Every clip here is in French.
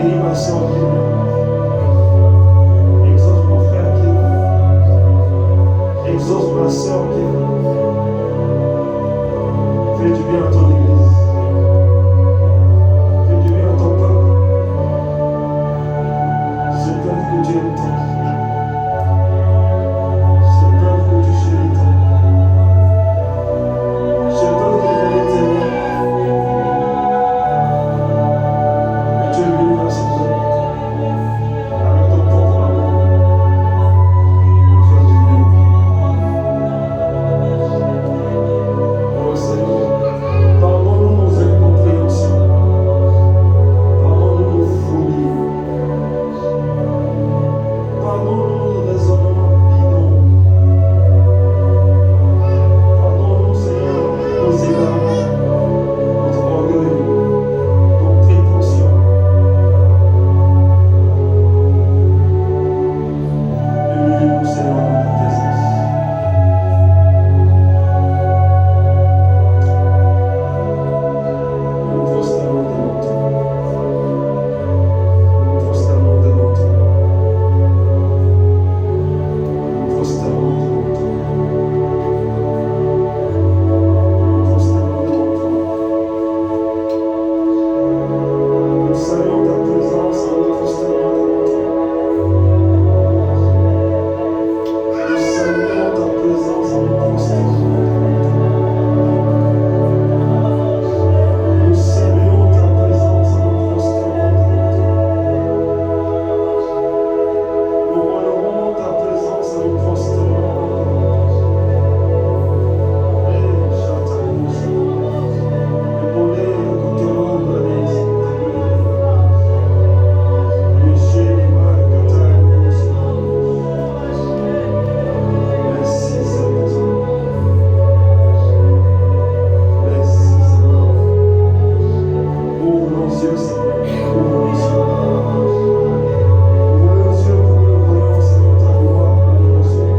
Bénis ma soeur Guillaume. Exauce mon frère Guillaume. Exauce ma soeur Guillaume. Fais du bien à ton église. Fais du bien à ton peuple. Ce peuple que tu aimes tant. Ce peuple que tu chéris tant. Ce peuple qui mérite t'aimer. Mais tu es venu vers ce peuple avec ton propre amour pour faire du bien. Oh Seigneur, pardonne-nous nos incompréhensions. Pardonne-nous nos folies. Pardonne-nous nos raisonnements bidons. Pardonne-nous, Seigneur, nos égards, notre orgueil, nos prétentions. Humilie-nous, Seigneur, dans ta présence. Nous nous prosternons devant toi. Nous nous prosternons devant toi. Nous nous prosternons devant toi. Nous nous prosternons devant toi. Nous saluons ta présence en nous prosternant devant toi. Nous saluons ta présence en nous prosternant devant toi. Nous saluons ta présence en nous prosternant devant toi. Nous honorons ta présence en nous prosternant devant toi. Ouvre nos yeux, Seigneur, ouvre nos yeux. Ouvre nos yeux pour que nous voyions, Seigneur, ta gloire dans nos yeux.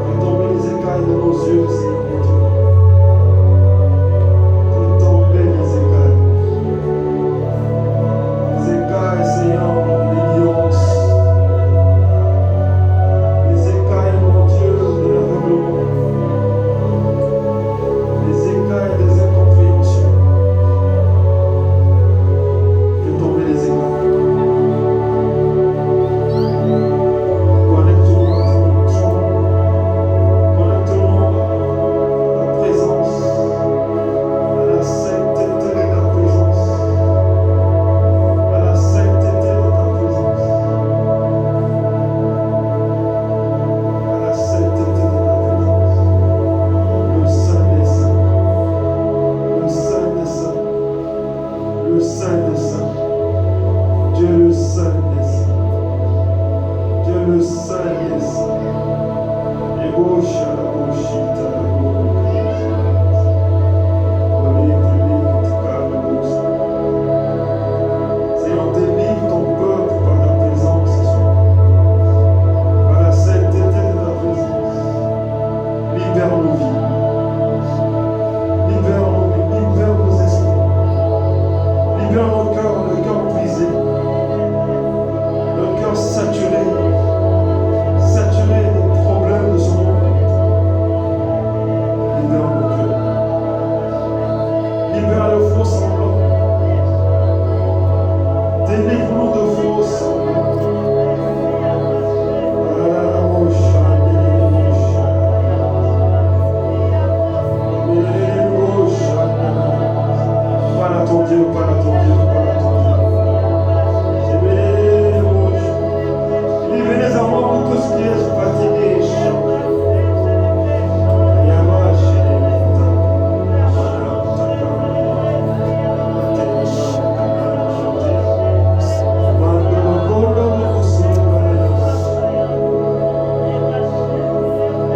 Fais tomber les écailles de nos yeux, Seigneur, mon Dieu. Fais tomber les écailles. Les écailles, Seigneur, l'ignorance. Les écailles, mon Dieu, de l'aveuglement. Les écailles des incompréhensions. Fais tomber les écailles. Connecte-nous à ton trône. Connecte-nous à ta présence, à la sainteté de ta présence, à la sainteté de ta présence, à la sainteté de ta présence. Le Saint des Saints, le Saint des Saints, le Saint des Saints, Dieu le Saint des Saints, Dieu le Saint des Saints. Ebosha la boshita la boka. Seigneur, délivre ton peuple par ta présence ce soir, par la sainteté de ta présence. Libère nos vies, libère nos vies, libère nos esprits, libère nos cœurs, le cœur brisé, le cœur saturé, saturé des problèmes de ce monde. Libère nos cœurs, libère le faux semblant, délivre-nous de faux semblants. Parle à ton Dieu, parle à ton Dieu, parle à ton Dieu. Libérez en moi pour tout ce qui est fatigué et chiant.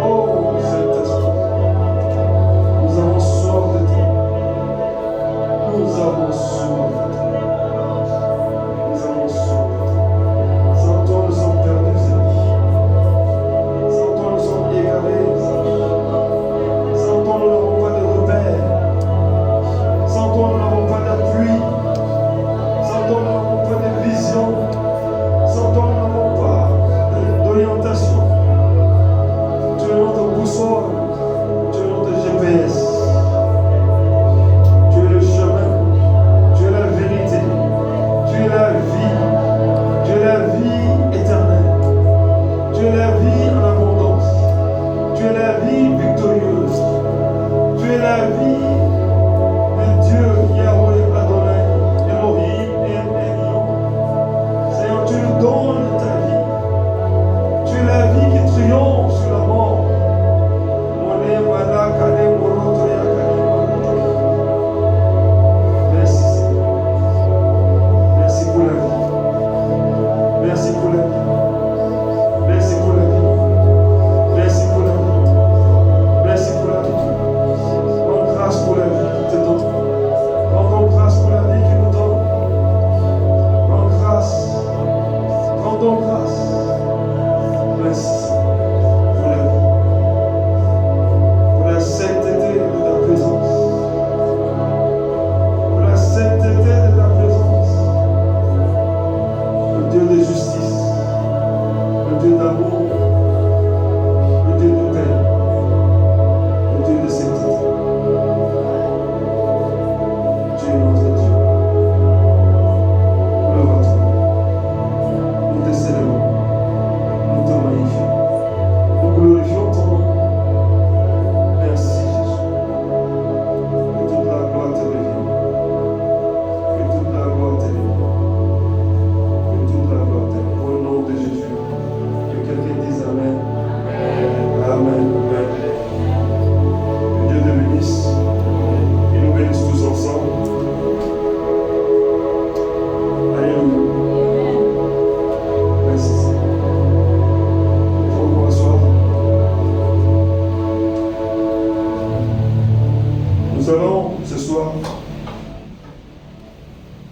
Oh Saint-Esprit, nous avons soif de toi. Nous avons soif de toi.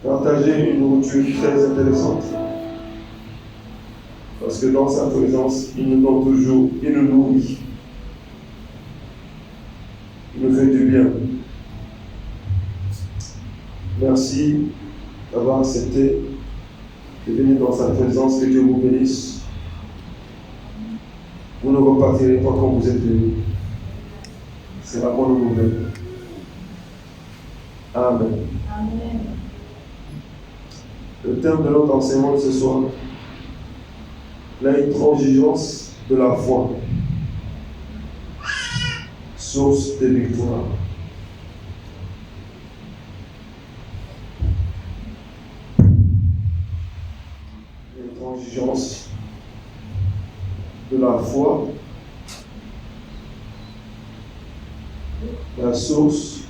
partager une nourriture très intéressante. Parce que dans sa présence, il nous donne toujours, il nous nourrit. Il nous fait du bien. Merci d'avoir accepté de venir dans sa présence. Que Dieu vous bénisse. Vous ne repartirez pas comme vous êtes venus. C'est la bonne nouvelle. Amen. Amen. Le thème de notre enseignement de ce soir, l'intransigeance de la foi, source de victoire. L'intransigeance de la foi, la source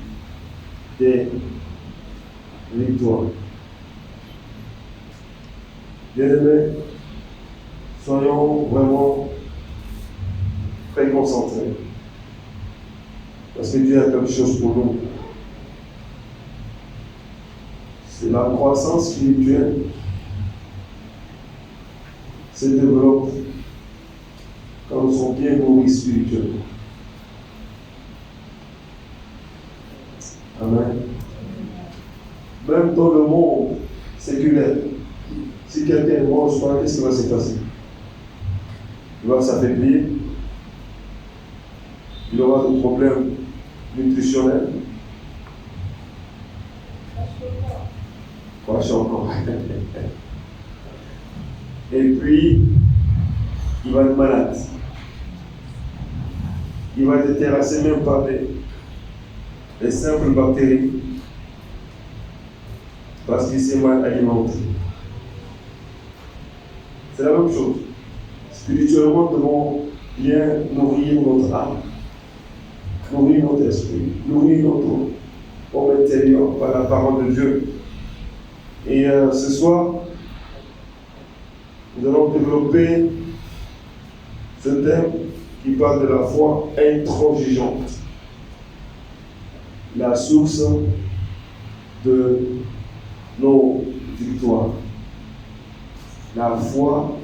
des victoires. Bien-aimés, soyons vraiment très concentrés. Parce que Dieu a quelque chose pour nous. C'est la croissance spirituelle se développe quand nous sommes bien nourris spirituellement. Amen. Même dans le monde séculaire, si quelqu'un ne mange pas, qu'est-ce qui va se passer? Il va s'affaiblir, il aura des problèmes nutritionnels. Pas encore. Et puis, il va être malade. Il va être terrassé même par des simples bactéries parce qu'il s'est mal alimenté. C'est la même chose. Spirituellement, nous devons bien nourrir notre âme, nourrir notre esprit, nourrir notre homme intérieur par la parole de Dieu. Et ce soir, nous allons développer ce thème qui parle de la foi intransigeante, la source de nos victoires. La foi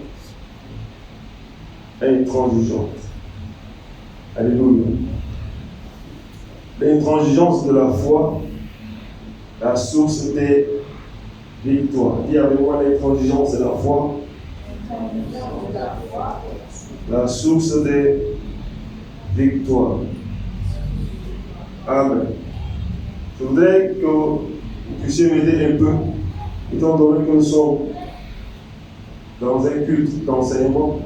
intransigeante. Alléluia. L'intransigeance de la foi, la source des victoires. Dis avec moi, l'intransigeance de la foi, la source des victoires. Amen. Je voudrais que vous puissiez m'aider un peu, étant donné que nous sommes dans un culte d'enseignement,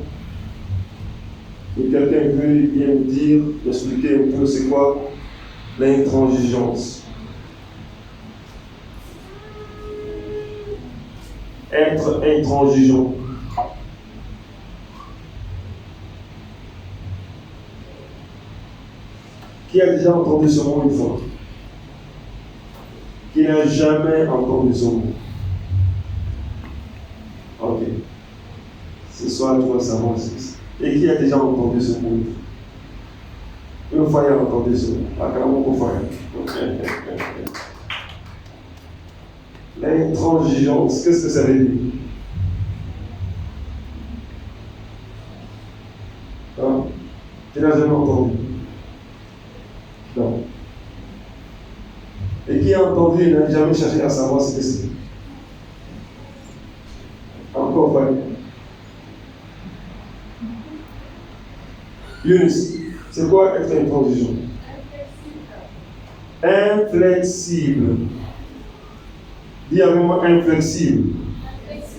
que quelqu'un peut bien me dire, m'expliquer un peu c'est quoi l'intransigeance. Être intransigeant. Qui a déjà entendu ce mot une fois? Qui n'a jamais entendu ce mot? Ok. Ce soir, tout récemment, et qui a déjà entendu ce mot? Une fois, il a entendu ce mot. L'intransigeance, qu'est-ce que ça veut dire? Hein? Tu n'as jamais entendu? Non. Et qui a entendu et n'a jamais cherché à savoir ce que c'est? Encore pas. Yunus, c'est quoi être intransigeant? Inflexible. Dis avec moi inflexible.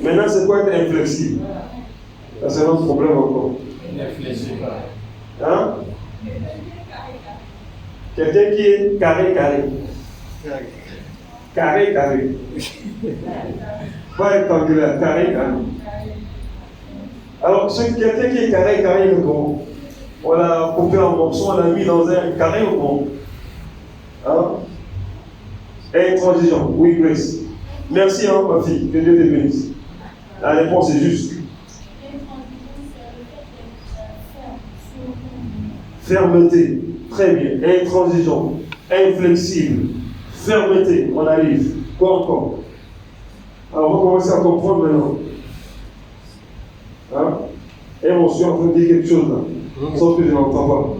Maintenant, c'est quoi être inflexible? Ça, c'est notre problème encore. Inflexible. Hein? Quelqu'un qui est carré. Carré. Pas rectangulaire, carré. Alors, quelqu'un qui est carré, il est comment? On l'a coupé en morceaux, on l'a mis dans un carré ou comment? Hein? Intransigeant. Oui, Grace. Merci, hein, ma fille. Que Dieu te bénisse. La réponse est juste. Fermeté. Très bien. Intransigeant. Inflexible. Fermeté. On arrive. Quoi encore? Alors, on va commencer à comprendre maintenant. Hein? Et mon soeur en train de dire quelque chose là, sauf que je n'entends pas.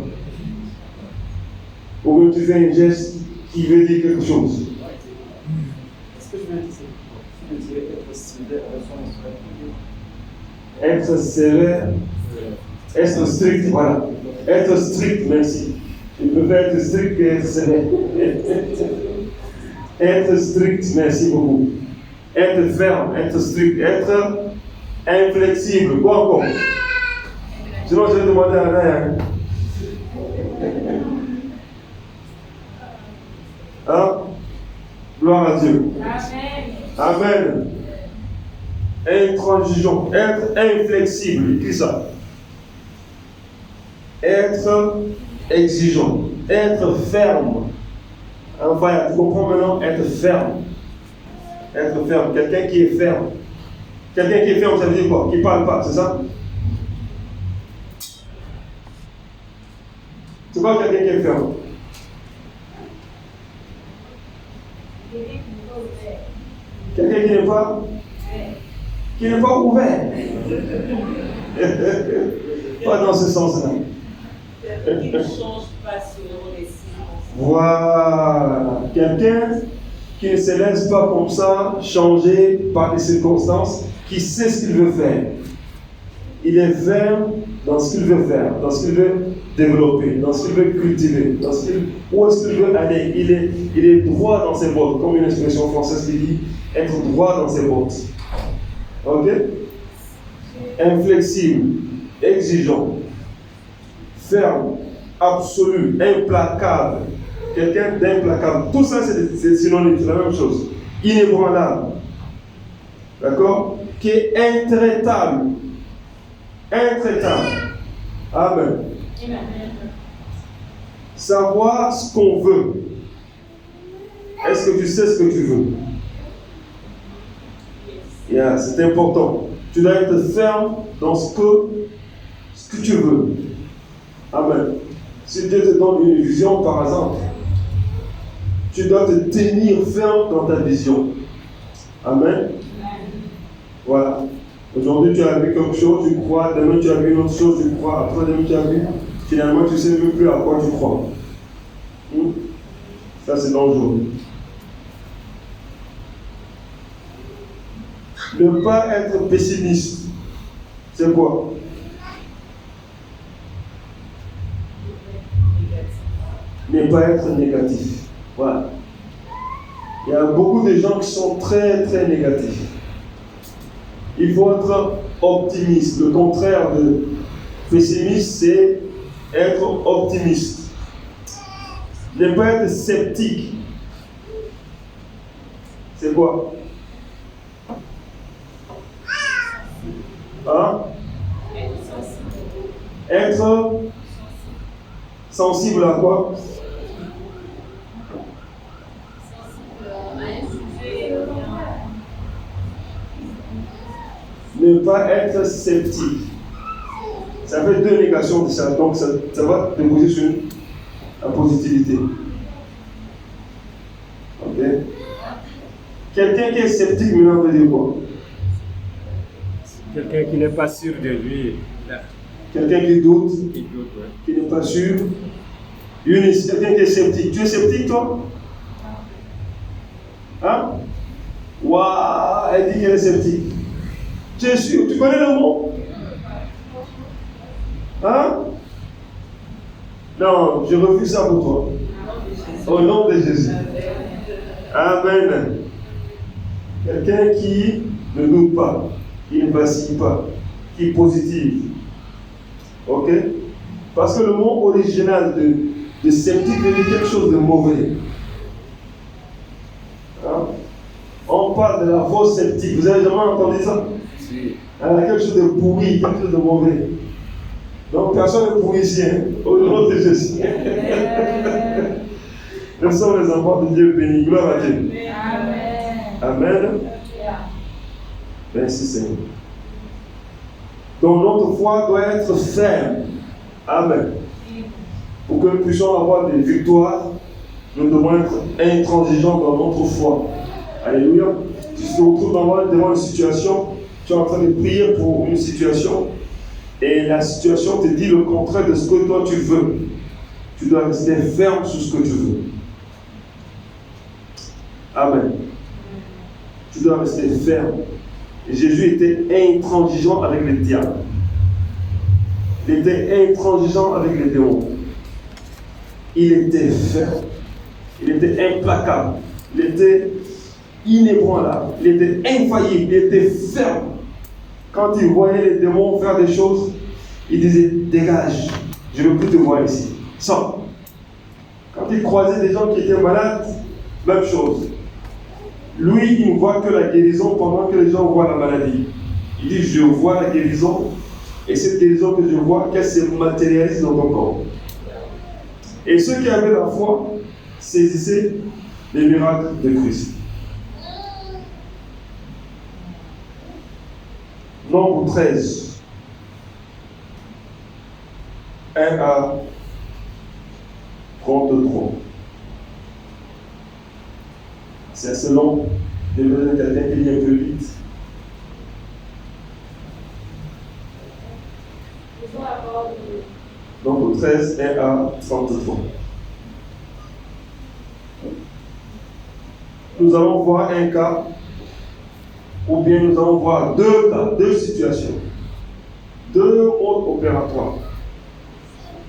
Ou bien tu fais un geste qui veut dire quelque chose. Est-ce que je veux dire être sévère avec son frère? Être sévère, être strict, voilà. Être strict, merci. Je préfère être strict qu'être sévère. Être strict, merci beaucoup. Être ferme, être strict, être inflexible. Quoi encore? Sinon, je vais demander à Ryan. Hein? Gloire à Dieu. Amen. Amen. Intransigeant, être inflexible. Qui ça? Être exigeant, être ferme. Enfin, tu comprends maintenant? Être ferme. Être ferme. Quelqu'un qui est ferme. Quelqu'un qui est ferme, ça veut dire quoi? Qui ne parle pas, c'est ça? C'est quoi quelqu'un qui est ferme? Quelqu'un qui n'est pas? Qui n'est pas ouvert. Pas dans ce sens-là. Qui ne change pas selon les circonstances. Voilà. Quelqu'un qui ne se laisse pas comme ça changer par les circonstances, qui sait ce qu'il veut faire. Il est ferme dans ce qu'il veut faire, dans ce qu'il veut développer, dans ce qu'il veut cultiver, où est-ce qu'il veut aller. Il est droit dans ses bottes, comme une expression française qui dit être droit dans ses bottes. Ok? Inflexible, exigeant, ferme, absolu, implacable. Quelqu'un d'implacable. Tout ça, c'est synonyme, c'est la même chose. Inébranlable. D'accord? Qui est intraitable. Intraitable. Amen. Savoir ce qu'on veut. Est-ce que tu sais ce que tu veux? Yeah, c'est important. Tu dois être ferme dans ce que tu veux. Amen. Si Dieu te donne une vision, par exemple, tu dois te tenir ferme dans ta vision. Amen. Voilà. Aujourd'hui, tu as vu quelque chose, tu crois. Demain, tu as vu une autre chose, tu crois. Après, demain, tu as vu. Finalement, tu ne sais même plus à quoi tu crois. Ça, c'est dangereux. Ne pas être pessimiste. C'est quoi? Ne pas être négatif. Voilà. Il y a beaucoup de gens qui sont très, très négatifs. Il faut être optimiste. Le contraire de pessimiste, c'est être optimiste. Ne pas être sceptique. C'est quoi? Hein? Être sensible à quoi? Ne pas être sceptique. Ça fait deux négations de ça, donc ça va te poser sur la positivité. Ok? Quelqu'un qui est sceptique, maintenant, veut dire quoi? Quelqu'un qui n'est pas sûr de lui. Quelqu'un qui doute, Il doute, ouais. qui n'est pas sûr. Eunice, quelqu'un qui est sceptique. Tu es sceptique, toi? Hein? Waouh, elle dit qu'elle est sceptique. Tu es sûr? Tu connais le mot? Hein? Non, je refuse ça pour toi. Au nom de Jésus. Amen. Quelqu'un qui ne doute pas, qui ne vacille pas, qui est positif. Ok? Parce que le mot original de sceptique veut dire quelque chose de mauvais. Hein? On parle de la fausse sceptique. Vous avez jamais entendu ça? Si. Quelque chose de pourri, quelque chose de mauvais. Donc personne n'est pourri ici, hein? Au nom de Jésus. Nous sommes les enfants de Dieu bénis. Gloire à Dieu. Amen. Amen. Merci Seigneur. Donc notre foi doit être ferme. Amen. Pour que nous puissions avoir des victoires, nous devons être intransigeants dans notre foi. Alléluia. Tu te retrouves devant une situation, tu es en train de prier pour une situation, et la situation te dit le contraire de ce que toi tu veux. Tu dois rester ferme sur ce que tu veux. Amen. Tu dois rester ferme. Et Jésus était intransigeant avec les diables. Il était intransigeant avec les démons. Il était ferme. Il était implacable. Il était inébranlable. Il était infaillible. Il était ferme. Quand il voyait les démons faire des choses, il disait dégage, je ne veux plus te voir ici. Sors. Quand il croisait des gens qui étaient malades, même chose. Lui, il ne voit que la guérison pendant que les gens voient la maladie. Il dit je vois la guérison, et cette guérison que je vois, qu'elle se matérialise dans ton corps. Et ceux qui avaient la foi saisissaient les miracles de Christ. Nombre 13, 1 à 33. C'est assez long. J'ai besoin de quelqu'un qui lit un peu vite. Nombre 13, 1 à 33. Nous allons voir un cas, ou bien nous allons voir deux cas, deux situations, deux modes opératoires,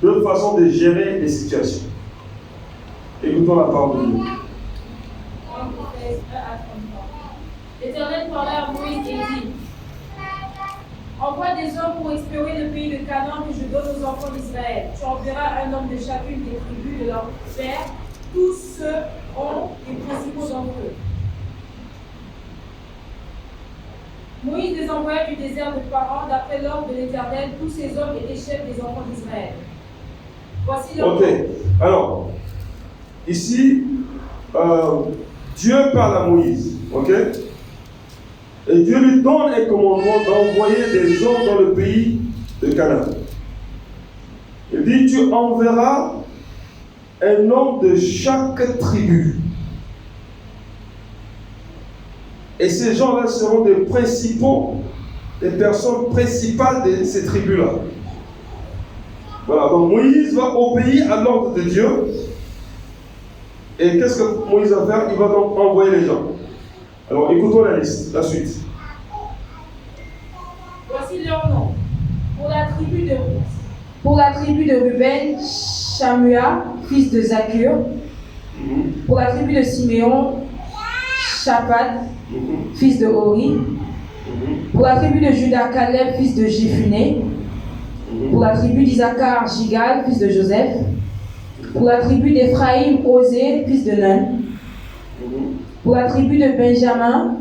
deux façons de gérer les situations. Écoutons la parole de Dieu. L'Éternel parla à Moïse et dit: envoie des hommes pour explorer le pays de Canaan que je donne aux enfants d'Israël. Tu enverras un homme de chacune des tribus de leur père. Tous ceux ont les principaux d'entre eux. Moïse les envoya du désert de Paran. D'après l'ordre de l'Éternel, tous ces hommes étaient chefs des enfants d'Israël. Voici leur Ok, alors, ici, Dieu parle à Moïse, ok? Et Dieu lui donne un commandement d'envoyer des hommes dans le pays de Canaan. Il dit, tu enverras un homme de chaque tribu. Et ces gens-là seront des principaux, des personnes principales de ces tribus-là. Voilà, donc Moïse va obéir à l'ordre de Dieu. Et qu'est-ce que Moïse va faire? Il va donc envoyer les gens. Alors écoutons la liste, la suite. Voici leur nom. Pour la tribu de Ruben, Shamua, fils de Zakur. Pour la tribu de Siméon, Shaphat, fils de Hori. Pour la tribu de Juda, Caleb, fils de Jephuné. Pour la tribu d'Isaacar, Jigal, fils de Joseph. Pour la tribu d'Éphraïm, Osée, fils de Nun. Pour la tribu de Benjamin,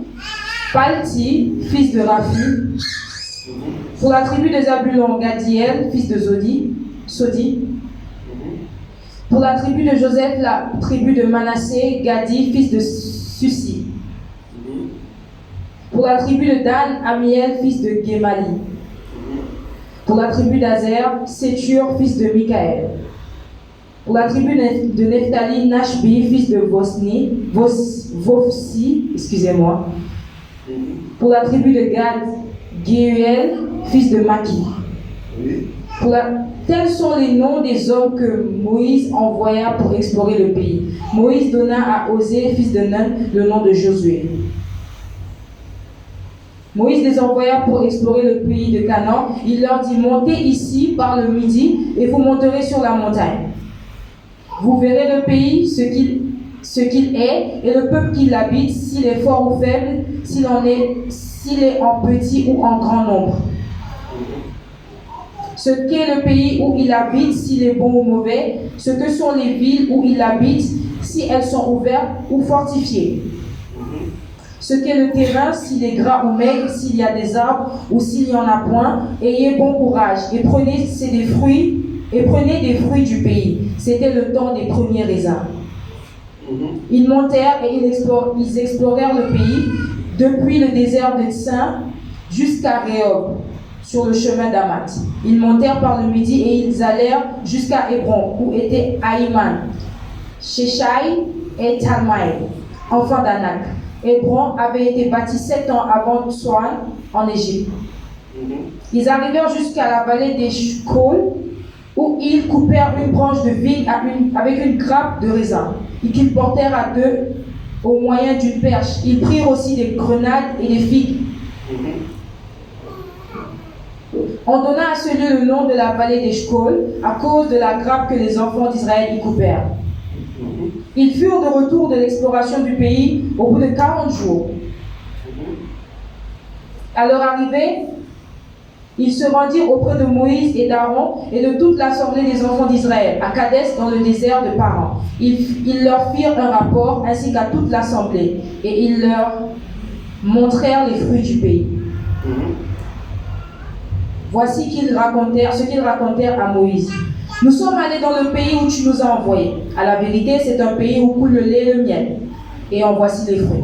Palti, fils de Raphi. Pour la tribu de Zabulon, Gadiel, fils de Sodi. Pour la tribu de Joseph, la tribu de Manassé, Gadi, fils de Susi. Pour la tribu de Dan, Amiel, fils de Gemali. Pour la tribu d'Azer, Sétur, fils de Michaël. Pour la tribu de Nephtali, Nashbi, fils de Vofsi, excusez-moi. Pour la tribu de Gad, Géuel, fils de Maki. Tels sont les noms des hommes que Moïse envoya pour explorer le pays. Moïse donna à Osée, fils de Nun, le nom de Josué. Moïse les envoya pour explorer le pays de Canaan. Il leur dit: montez ici par le midi et vous monterez sur la montagne. Vous verrez le pays, ce qu'il est, et le peuple qui l'habite, s'il est fort ou faible, s'il est en petit ou en grand nombre. Ce qu'est le pays où il habite, s'il est bon ou mauvais, ce que sont les villes où il habite, si elles sont ouvertes ou fortifiées. Ce qu'est le terrain, s'il est gras ou maigre, s'il y a des arbres ou s'il n'y en a point. Ayez bon courage et prenez des fruits du pays. C'était le temps des premiers raisins. Ils montèrent et ils explorèrent le pays depuis le désert de Tsin jusqu'à Rehob, sur le chemin d'Amat. Ils montèrent par le midi et ils allèrent jusqu'à Hébron, où étaient Aïman, Sheshai et Talmaï, enfants d'Anak. Hébron avait été bâti 7 ans avant Tsoan en Égypte. Ils arrivèrent jusqu'à la vallée d'Eshcol, où ils coupèrent une branche de vigne avec une grappe de raisin, et qu'ils portèrent à deux au moyen d'une perche. Ils prirent aussi des grenades et des figues. On donna à ce lieu le nom de la vallée d'Eshcol à cause de la grappe que les enfants d'Israël y coupèrent. Ils furent de retour de l'exploration du pays au bout de 40 jours. À leur arrivée, ils se rendirent auprès de Moïse et d'Aaron et de toute l'assemblée des enfants d'Israël, à Kadès dans le désert de Paran. Ils leur firent un rapport ainsi qu'à toute l'assemblée, et ils leur montrèrent les fruits du pays. Voici ce qu'ils racontèrent à Moïse. Nous sommes allés dans le pays où tu nous as envoyés. À la vérité, c'est un pays où coule le lait et le miel. Et en voici les fruits.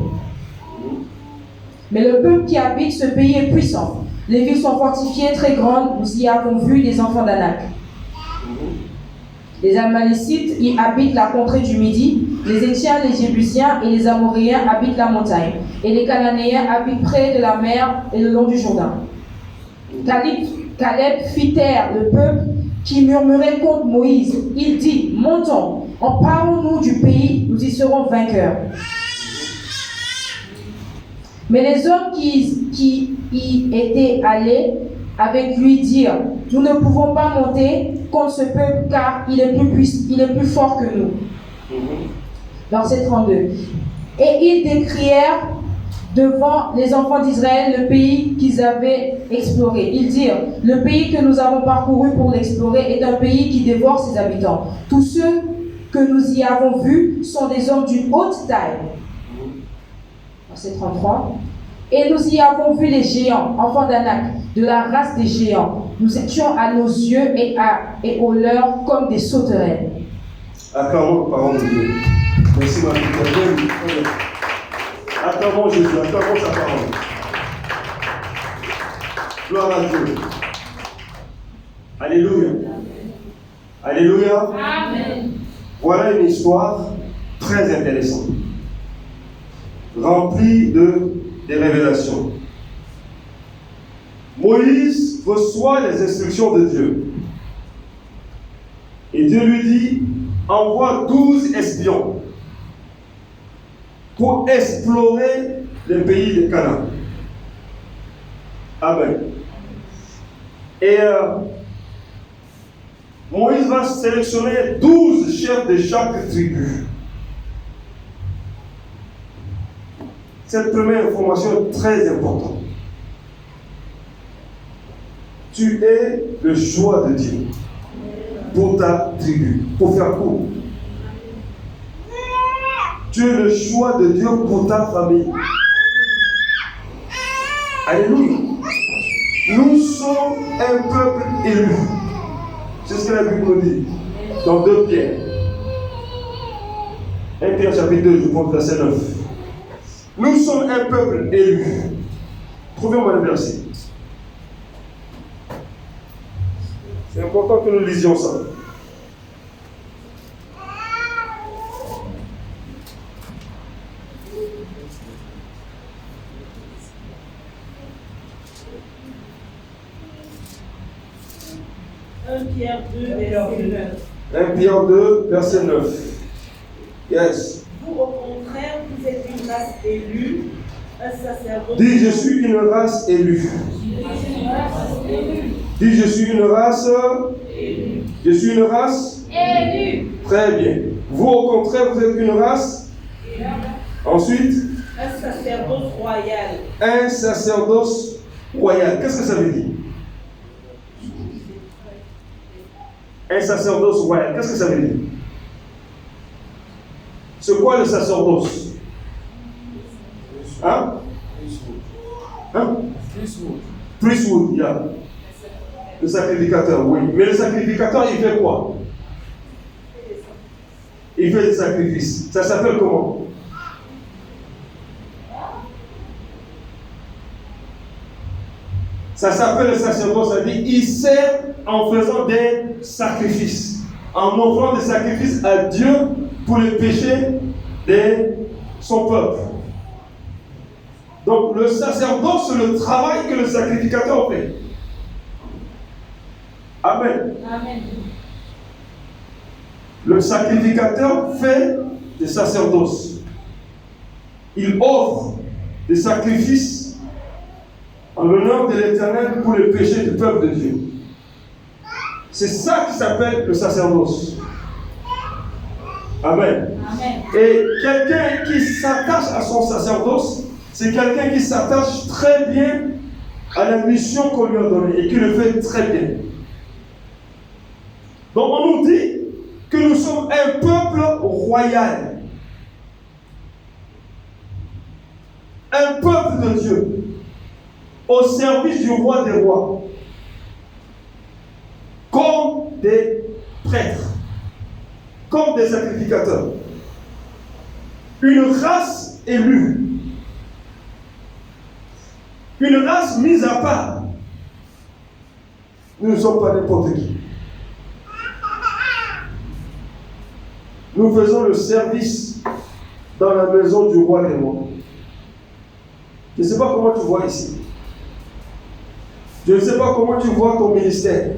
Mais le peuple qui habite ce pays est puissant. Les villes sont fortifiées, très grandes. Nous y avons vu les enfants d'Anak. Les Amalécites y habitent la contrée du Midi. Les Étiens, les Jébusiens et les Amoréens habitent la montagne. Et les Cananéens habitent près de la mer et le long du Jourdain. Caleb fit taire le peuple qui murmurait contre Moïse. Il dit, montons, emparons-nous du pays, nous y serons vainqueurs. Mais les hommes qui y étaient allés avec lui dirent, nous ne pouvons pas monter contre ce peuple car il est plus fort que nous. Verset 32. Et ils décrièrent devant les enfants d'Israël le pays qu'ils avaient exploré. Ils dirent, le pays que nous avons parcouru pour l'explorer est un pays qui dévore ses habitants. Tous ceux que nous y avons vus sont des hommes d'une haute taille. Verset 33. Et nous y avons vu les géants, enfants d'Anak, de la race des géants. Nous étions à nos yeux et aux leurs comme des sauterelles. Acclamons la parole de Dieu. Merci ma fille. Acclamons Jésus, acclamons sa parole. Gloire à Dieu. Alléluia. Alléluia. Amen. Voilà une histoire très intéressante, remplie des révélations. Moïse reçoit les instructions de Dieu. Et Dieu lui dit, envoie 12 espions pour explorer le pays de Canaan. Amen. Et Moïse va sélectionner 12 chefs de chaque tribu. Cette première information est très importante. Tu es le choix de Dieu pour ta tribu, pour faire court. Tu es le choix de Dieu pour ta famille. Alléluia. Nous sommes un peuple élu. C'est ce que la Bible nous dit dans 2 Pierre. 1 Pierre chapitre 2, je prends verset 9. Nous sommes un peuple élu. Trouvez-moi le verset. C'est important que nous lisions ça. Pierre 2, verset 9. 1 Pierre 2, verset 9. Yes. Vous, au contraire, vous êtes une race élue, un sacerdoce. Dis, je suis une race élue. Dis, je suis une race élue. Je suis une race élue. Très bien. Vous, au contraire, vous êtes une race. Ensuite, un sacerdoce royal. Un sacerdoce royal. Qu'est-ce que ça veut dire? Un sacerdoce royal. Qu'est-ce que ça veut dire? C'est quoi le sacerdoce? Hein? Priesthood, yeah. Le sacrificateur, oui. Mais le sacrificateur, il fait quoi? Il fait des sacrifices. Ça s'appelle comment? Ça s'appelle le sacerdoce, ça dit il sert en faisant des sacrifices, en offrant des sacrifices à Dieu pour le péché de son peuple. Donc le sacerdoce, c'est le travail que le sacrificateur fait. Amen. Amen. Le sacrificateur fait des sacerdoces. Il offre des sacrifices en l'honneur de l'Éternel pour le péché du peuple de Dieu. C'est ça qui s'appelle le sacerdoce. Amen. Amen. Et quelqu'un qui s'attache à son sacerdoce, c'est quelqu'un qui s'attache très bien à la mission qu'on lui a donnée et qui le fait très bien. Donc on nous dit que nous sommes un peuple royal. Un peuple de Dieu au service du roi des rois. Comme des prêtres. Comme des sacrificateurs. Une race élue. Une race mise à part. Nous ne sommes pas n'importe qui. Nous faisons le service dans la maison du roi des rois. Je ne sais pas comment tu vois ici. Je ne sais pas comment tu vois ton ministère.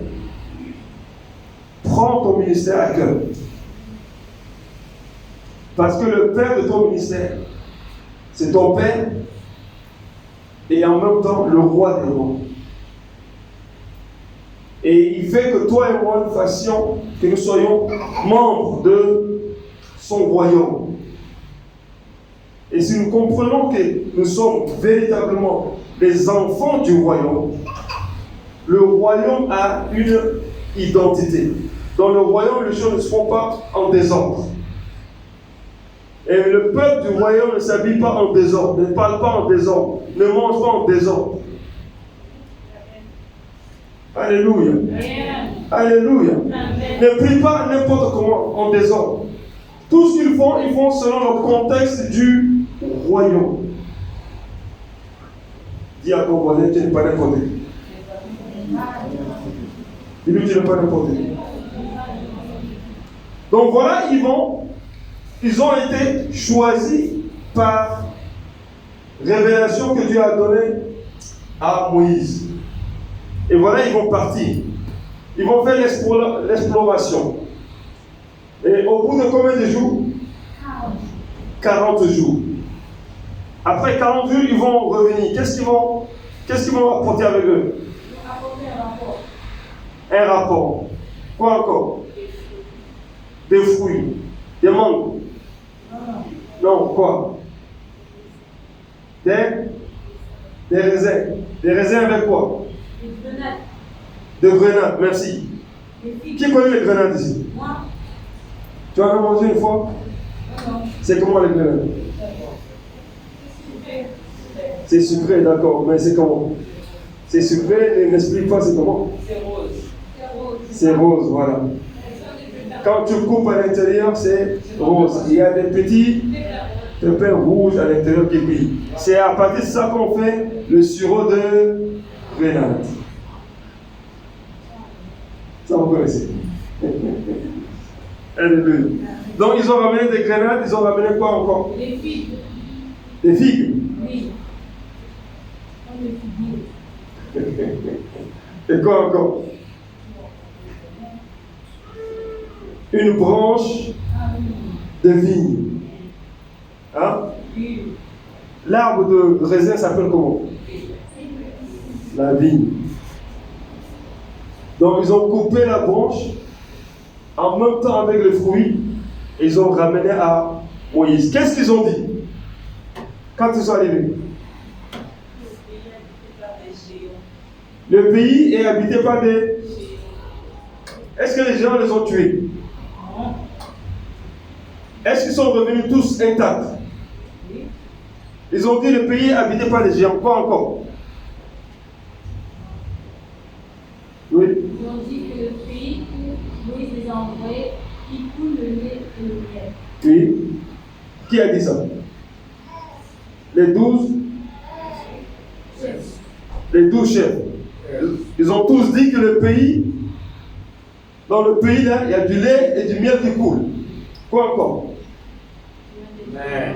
Prends ton ministère à cœur. Parce que le père de ton ministère, c'est ton père et en même temps le roi des rois. Et il fait que toi et moi nous fassions, que nous soyons membres de son royaume. Et si nous comprenons que nous sommes véritablement les enfants du royaume, le royaume a une identité. Dans le royaume, les choses ne se font pas en désordre. Et le peuple du royaume ne s'habille pas en désordre, ne parle pas en désordre, ne mange pas en désordre. Alléluia. Alléluia. Ne prie pas n'importe comment, en désordre. Tout ce qu'ils font selon le contexte du royaume. Dis à ton voisin, tu n'es pas n'importe qui. Dis-lui, tu n'es pas n'importe qui. Donc voilà, ils ont été choisis par révélation que Dieu a donnée à Moïse. Et voilà, ils vont partir. Ils vont faire l'exploration. Et au bout de combien de jours? 40 jours. Après 40 jours, ils vont revenir. Qu'est-ce qu'ils vont apporter avec eux? Un rapport. Quoi encore? Des fruits. Des mangues. Non, quoi? Des raisins. Des raisins avec quoi? Des grenades. De grenades, merci. Qui connaît les grenades ici? Moi. Tu en as mangé une fois? Non. C'est comment les grenades? C'est sucré, d'accord, mais c'est comment? C'est sucré, n'explique pas c'est comment? C'est rose. C'est rose, voilà. Quand tu coupes à l'intérieur, c'est rose. Il y a des petits pépins rouges à l'intérieur qui brillent. C'est à partir de ça qu'on fait le sirop de grenade. Ça, vous connaissez. Alléluia. Donc, ils ont ramené des grenades, ils ont ramené quoi encore? Les figues. Des figues. Oui. Comme les figues. Et quoi encore? Une branche de vigne. Hein? L'arbre de raisin s'appelle comment? La vigne. Donc ils ont coupé la branche en même temps avec le fruit et ils ont ramené à Moïse. Qu'est-ce qu'ils ont dit quand ils sont arrivés? Le pays est habité par des... Est-ce que les gens les ont tués? Est-ce qu'ils sont revenus tous intacts? Ils ont dit le pays est habité par des géants. Quoi encore? Oui. Ils ont dit que le pays où Moïse les a envoyés, il coule le lait et le miel. Oui. Qui a dit ça? Les 12 Chefs. Les 12 chefs. Ils ont tous dit que le pays, dans le pays là, il y a du lait et du miel qui coule. Quoi encore? Mais,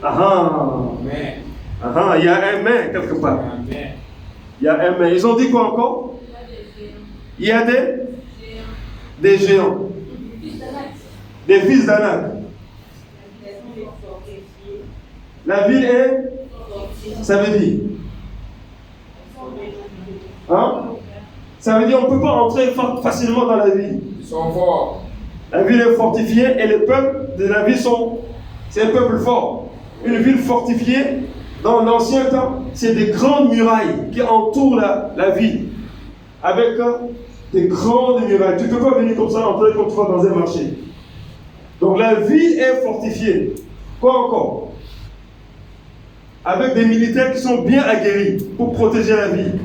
Ah ah. mais, Il y a un mais quelque part. Il y a un mais. Ils ont dit quoi encore? Il y a des géants. Des fils d'Anak. La ville est. Ça veut dire. Ça veut dire qu'on ne peut pas entrer facilement dans la ville. Ils sont forts. La ville est fortifiée et les peuples de la ville sont. C'est un peuple fort. Une ville fortifiée, dans l'ancien temps, c'est des grandes murailles qui entourent la ville. Avec des grandes murailles. Tu ne peux pas venir comme ça, entrer comme tu vas dans un marché. Donc la ville est fortifiée. Quoi encore? Avec des militaires qui sont bien aguerris pour protéger la ville.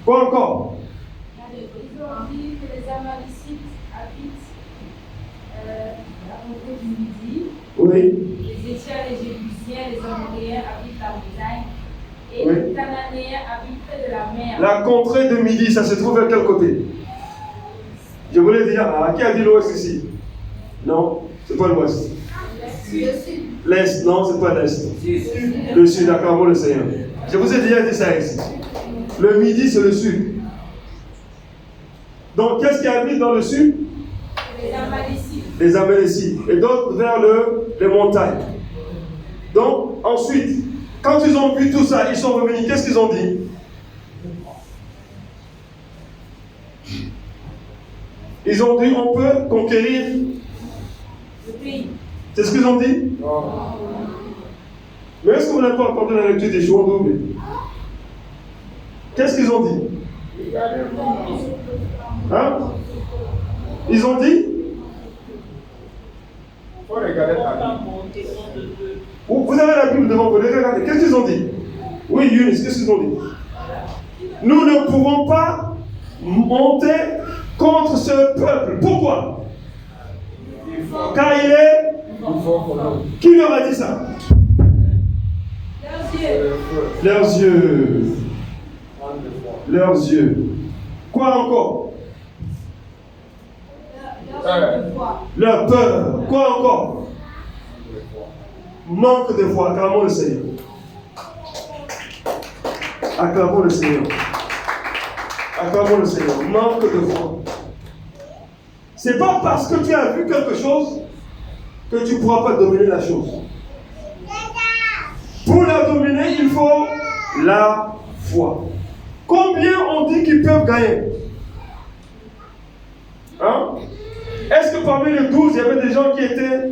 Quoi encore? Ils ont dit que les Amalécites habitent la contrée du Midi. Oui. Les Étiens, les Jébusiens, les Amoréens habitent la montagne. Et Oui. les Cananéens habitent près de la mer. La contrée de Midi, ça se trouve à quel côté? Je voulais dire, qui a dit l'ouest ici? Non, c'est pas l'ouest. L'est, non, c'est pas l'est. Le sud, acclamons le Seigneur. Je vous ai déjà dit ça ici. Le Midi, c'est le sud. Donc, qu'est-ce qui habite dans le sud? Les Amalécites. Les Amalécites. Et d'autres vers les montagnes. Donc, ensuite, quand ils ont vu tout ça, ils sont revenus. Qu'est-ce qu'ils ont dit? Ils ont dit, on peut conquérir Le pays. C'est ce qu'ils ont dit? Non. Mais est-ce que vous n'avez pas entendu la lecture des jours doubles? Qu'est-ce qu'ils ont dit? Ils ont dit? Faut regarder ta vie. Vous avez la Bible devant vous, regardez. Qu'est-ce qu'ils ont dit? Oui, Younis, qu'est-ce qu'ils ont dit? Nous ne pouvons pas monter contre ce peuple. Pourquoi? Car il est. Qui leur a dit ça? Leurs yeux. Leurs yeux. Quoi encore? Leur peur. Quoi encore? Manque de foi. Acclamons le Seigneur. Acclamons le Seigneur. Acclamons le Seigneur. Manque de foi. C'est pas parce que tu as vu quelque chose que tu ne pourras pas dominer la chose. Pour la dominer, il faut la foi. Combien on dit qu'ils peuvent gagner? Est-ce que parmi les 12, il y avait des gens qui étaient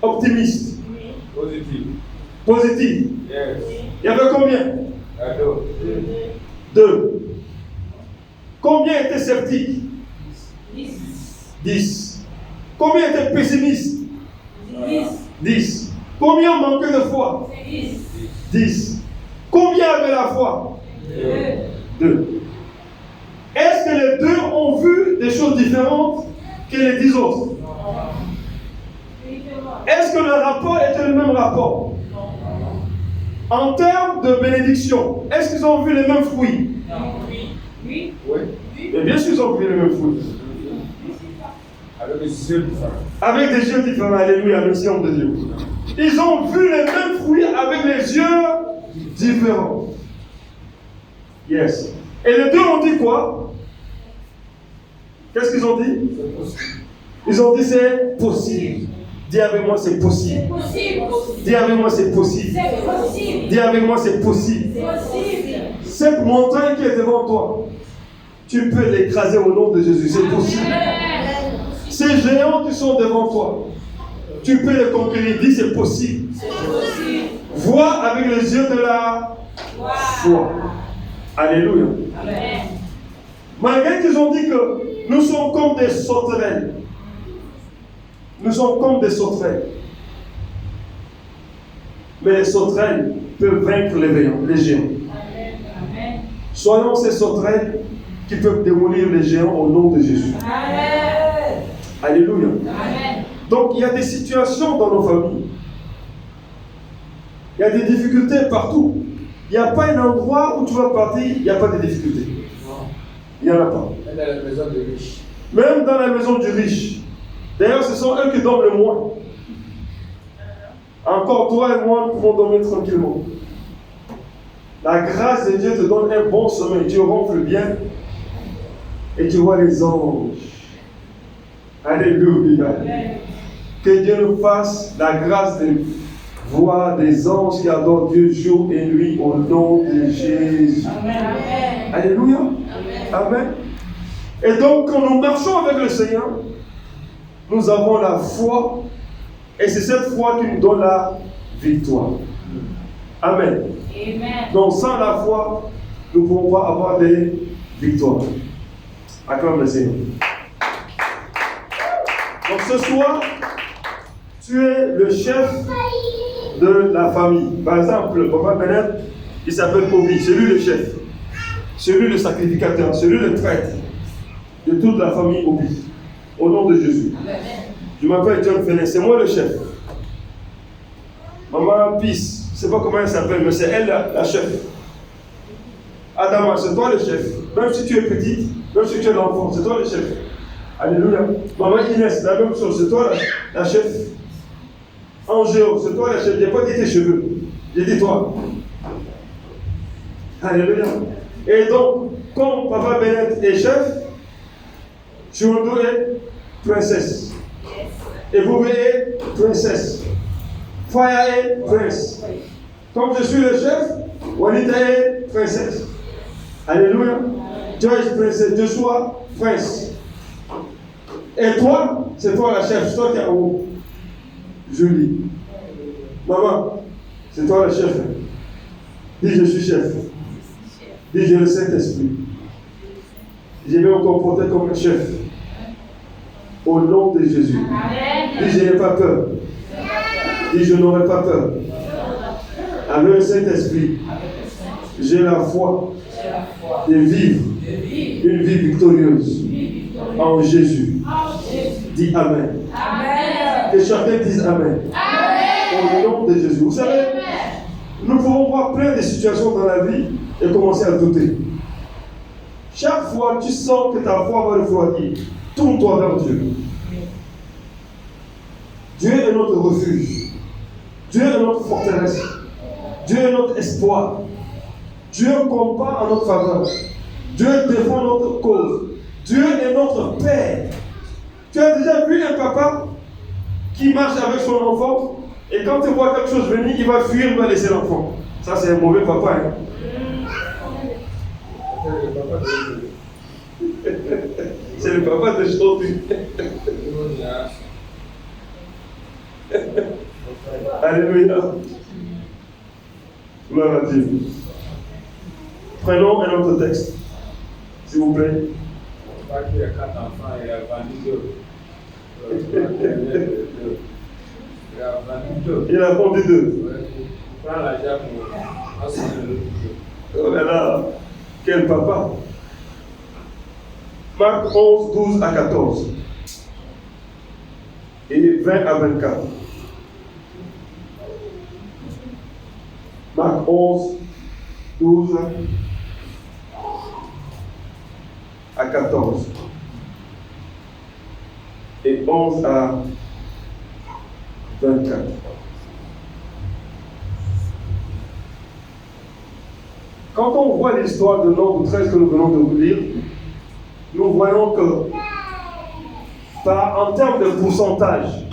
optimistes? Positifs. Yes. Il y avait combien? 2. Combien étaient sceptiques? 10. Combien étaient pessimistes? 10. Combien manquaient de foi? 10. Combien avaient la foi? 2. Est-ce que les 2 ont vu des choses différentes que les 10 autres? Est-ce que le rapport était le même rapport? En termes de bénédiction, est-ce qu'ils ont vu les mêmes fruits? Oui. Et bien sûr, ils ont vu les mêmes fruits. Avec des yeux différents. Avec des yeux différents, alléluia, merci homme de Dieu. Ils ont vu les mêmes fruits avec les yeux différents. Yes. Et les 2 ont dit quoi? Qu'est-ce qu'ils ont dit? Ils ont dit c'est possible. Dis avec moi c'est possible. Dis avec moi c'est possible. Dis avec moi c'est possible. Cette montagne qui est devant toi, tu peux l'écraser au nom de Jésus. C'est possible. Ces géants qui sont devant toi, tu peux les conquérir. Dis c'est possible. Vois avec les yeux de la foi. Alléluia. Malgré qu'ils ont dit que nous sommes comme des sauterelles. Nous sommes comme des sauterelles. Mais les sauterelles peuvent vaincre les géants. Soyons ces sauterelles qui peuvent démolir les géants au nom de Jésus. Amen. Alléluia. Amen. Donc il y a des situations dans nos familles. Il y a des difficultés partout. Il n'y a pas un endroit où tu vas partir, il n'y a pas de difficultés. Il n'y en a pas. Même dans la maison du riche. Même dans la maison du riche. D'ailleurs, ce sont eux qui dorment le moins. Encore toi et moi, nous pouvons dormir tranquillement. La grâce de Dieu te donne un bon sommeil. Tu ronfles bien et tu vois les anges. Alléluia. Que Dieu nous fasse la grâce de voir des anges qui adorent Dieu jour et nuit au nom de Jésus. Amen. Alléluia. Amen. Amen. Et donc, quand nous marchons avec le Seigneur, nous avons la foi. Et c'est cette foi qui nous donne la victoire. Amen. Amen. Donc, sans la foi, nous ne pouvons pas avoir des victoires. Acclame le Seigneur. Donc, ce soir, tu es le chef de la famille. Par exemple, Papa Bennett, il s'appelle Obi. C'est lui le chef. C'est lui le sacrificateur. C'est lui le prêtre de toute la famille Obi. Au nom de Jésus. Je m'appelle John Fenner. C'est moi le chef. Maman Peace. Je ne sais pas comment elle s'appelle, mais c'est elle la chef. Adama, c'est toi le chef. Même si tu es petite, même si tu es l'enfant, c'est toi le chef. Alléluia. Maman Inès, la même chose, c'est toi la chef. Angéo, c'est toi la chef. Je n'ai pas dit tes cheveux. J'ai dit toi. Alléluia. Et donc, comme Papa Bennett est chef, Chiondo est princesse. Et vous êtes princesse. Faya est prince. Comme je suis le chef, Walita est princesse. Alléluia. Joyce princesse, Joshua prince. Et toi, c'est toi la chef, c'est toi qui es en haut. Julie. Maman, c'est toi le chef. Dis je suis chef. Dis j'ai le Saint-Esprit. Je vais me comporter comme un chef. Au nom de Jésus. Dis je n'ai pas peur. Dis je n'aurai pas peur. Avec le Saint-Esprit, j'ai la foi de vivre une vie victorieuse en Jésus. Dis Amen. Amen. Que chacun dise Amen. Au nom de Jésus. Vous savez, nous pouvons voir plein de situations dans la vie et commencer à douter. Chaque fois tu sens que ta foi va refroidir, tourne-toi vers Dieu. Dieu est notre refuge. Dieu est notre forteresse. Dieu est notre espoir. Dieu combat en notre faveur. Dieu défend notre cause. Dieu est notre Père. Tu as déjà vu un papa qui marche avec son enfant et quand il voit quelque chose venir, il va fuir, il va laisser l'enfant. Ça, c'est un mauvais papa. Hein? C'est le papa de Chotu. Alléluia. Gloire à Dieu. Prenons un autre texte, s'il vous plaît. Il y a 4 enfants, il y a 22. Il a vendu 2. Prends l'argent pour enseigner le. Oh là là, quel papa. Marc 11, 12 à 14. Et 20 à 24. Marc 11, 12 à 14. Et 11 à 24. Quand on voit l'histoire de Nombre 13 que nous venons de vous lire, nous voyons que, en termes de pourcentage,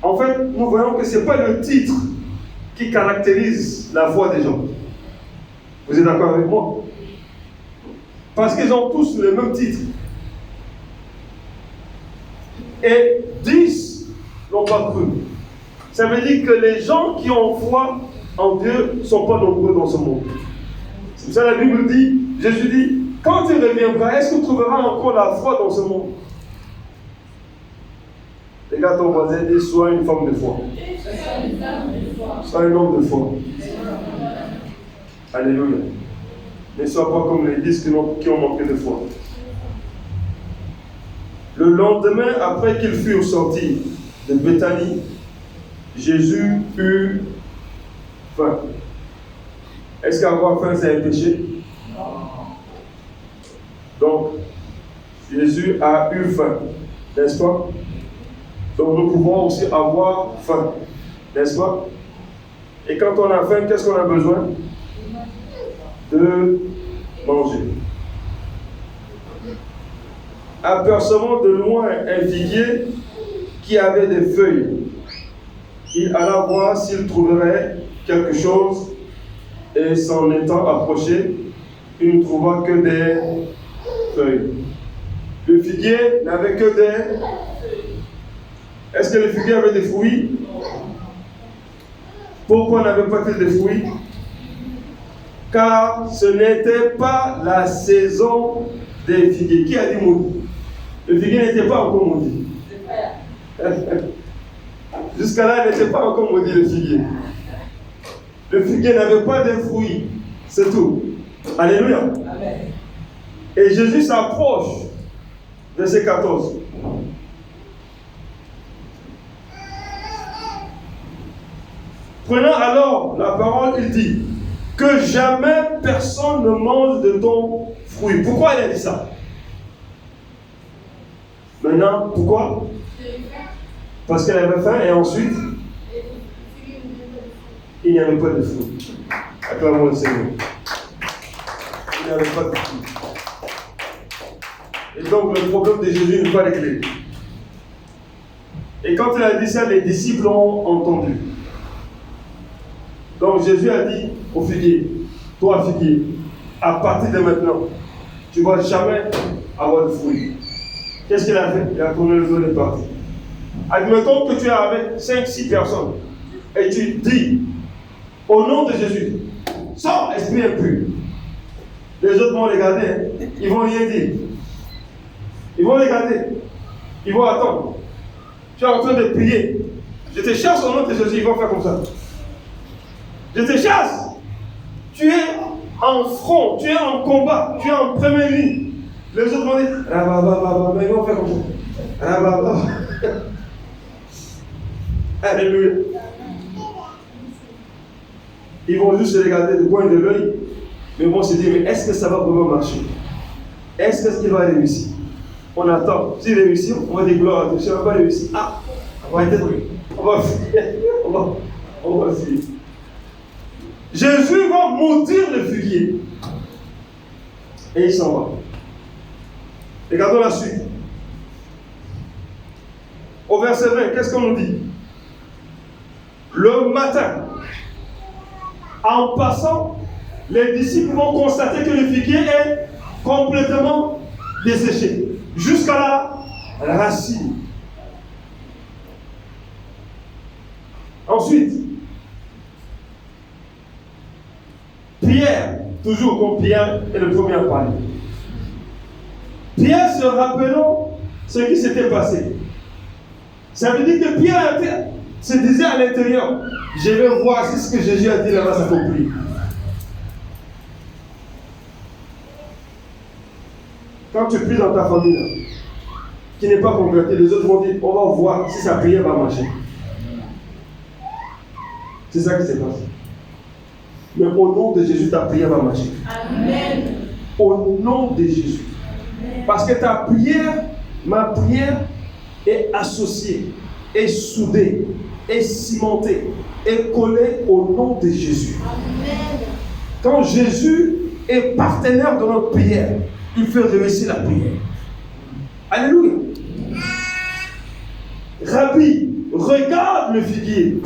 en fait, nous voyons que ce n'est pas le titre qui caractérise la foi des gens. Vous êtes d'accord avec moi? Parce qu'ils ont tous le même titre. Et 10 n'ont pas cru. Ça veut dire que les gens qui ont foi en Dieu ne sont pas nombreux dans ce monde. C'est pour ça que la Bible dit, Jésus dit, quand il reviendra, est-ce que tu trouveras encore la foi dans ce monde? Regarde ton voisin et dis, sois une femme de foi. Sois un homme de foi. Alléluia. Ne sois pas comme les 10 qui ont manqué de foi. Le lendemain, après qu'ils furent sortis de Béthanie, Jésus eut faim. Est-ce qu'avoir faim, c'est un péché? Donc, Jésus a eu faim, n'est-ce pas? Donc nous pouvons aussi avoir faim, n'est-ce pas? Et quand on a faim, qu'est-ce qu'on a besoin? De manger. Apercevant de loin un figuier qui avait des feuilles, il alla voir s'il trouverait quelque chose, et s'en étant approché, il ne trouva que des feuilles. Le figuier n'avait que des... Est-ce que le figuier avait des fruits? Pourquoi n'avait pas que des fruits? Car ce n'était pas la saison des figuiers. Qui a dit maudit? Le figuier n'était pas encore maudit. Jusqu'à là, il n'était pas encore maudit, le figuier. Le figuier n'avait pas de fruits. C'est tout. Alléluia. Amen. Et Jésus s'approche, verset 14. Prenant alors la parole, il dit que jamais personne ne mange de ton fruit. Pourquoi il a dit ça? Maintenant, pourquoi? Parce qu'elle avait faim et ensuite, il n'y avait pas de fruit. Acclamons le Seigneur. Il n'y avait pas de fruit. Et donc le problème de Jésus n'est pas réglé. Et quand il a dit ça, les disciples ont entendu. Donc Jésus a dit au figuier, toi figuier, à partir de maintenant, tu ne vas jamais avoir de fruits. Qu'est-ce qu'il a fait? Il a tourné le dos et est parti. Admettons que tu es avec 5-6 personnes et tu dis, au nom de Jésus, sors, esprit impur. Les autres vont regarder, hein. Ils vont rien dire. Ils vont regarder, ils vont attendre. Tu es en train de prier. Je te chasse au nom de Jésus, ils vont faire comme ça. Je te chasse. Tu es en front, tu es en combat, tu es en première ligne. Les autres vont dire, mais ils vont faire comme ça. Alléluia. Ils vont juste se regarder du coin de l'œil, mais vont se dire, mais est-ce que ça va vraiment marcher? Est-ce qu'il va réussir? On attend. S'il réussit, on va dire gloire à Dieu. Si on ne va pas réussir, on va être pris. On va fuir. Jésus va maudire le figuier. Et il s'en va. Regardons la suite. Au verset 20, qu'est-ce qu'on nous dit? Le matin, en passant, les disciples vont constater que le figuier est complètement desséché. Jusqu'à la racine. Ensuite, Pierre, toujours comme Pierre est le premier à parler. Pierre se rappelant ce qui s'était passé. Ça veut dire que Pierre se disait à l'intérieur, je vais voir si ce que Jésus a dit là-bas s'accomplit. Quand tu pries dans ta famille, là, qui n'est pas convertie, les autres vont dire, on va voir si sa prière va marcher. C'est ça qui s'est passé. Mais au nom de Jésus, ta prière va marcher. Amen. Au nom de Jésus. Amen. Parce que ta prière, ma prière, est associée, est soudée, est cimentée, est collée au nom de Jésus. Amen. Quand Jésus est partenaire de notre prière, il fait réussir la prière. Alléluia. Rabbi, regarde le figuier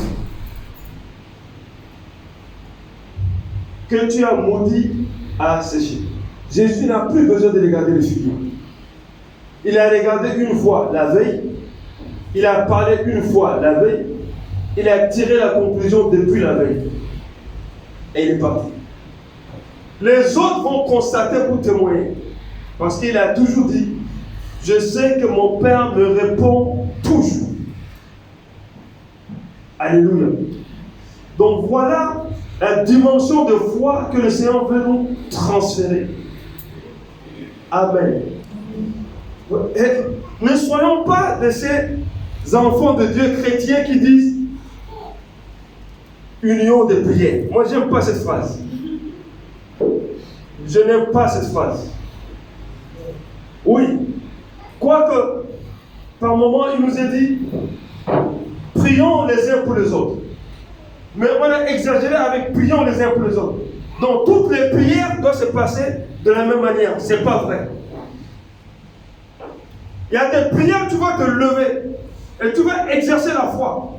que tu as maudit à sécher. Jésus n'a plus besoin de regarder le figuier. Il a regardé une fois la veille, il a parlé une fois la veille, il a tiré la conclusion depuis la veille. Et il est parti. Les autres vont constater pour témoigner. Parce qu'il a toujours dit, je sais que mon Père me répond toujours. Alléluia. Donc voilà la dimension de foi que le Seigneur veut nous transférer. Amen. Et ne soyons pas de ces enfants de Dieu chrétiens qui disent union de prière. Moi, je n'aime pas cette phrase. Je n'aime pas cette phrase. Oui. Quoique, par moment, il nous a dit, prions les uns pour les autres. Mais on a exagéré avec prions les uns pour les autres. Donc toutes les prières doivent se passer de la même manière. Ce n'est pas vrai. Il y a des prières, tu vas te lever et tu vas exercer la foi.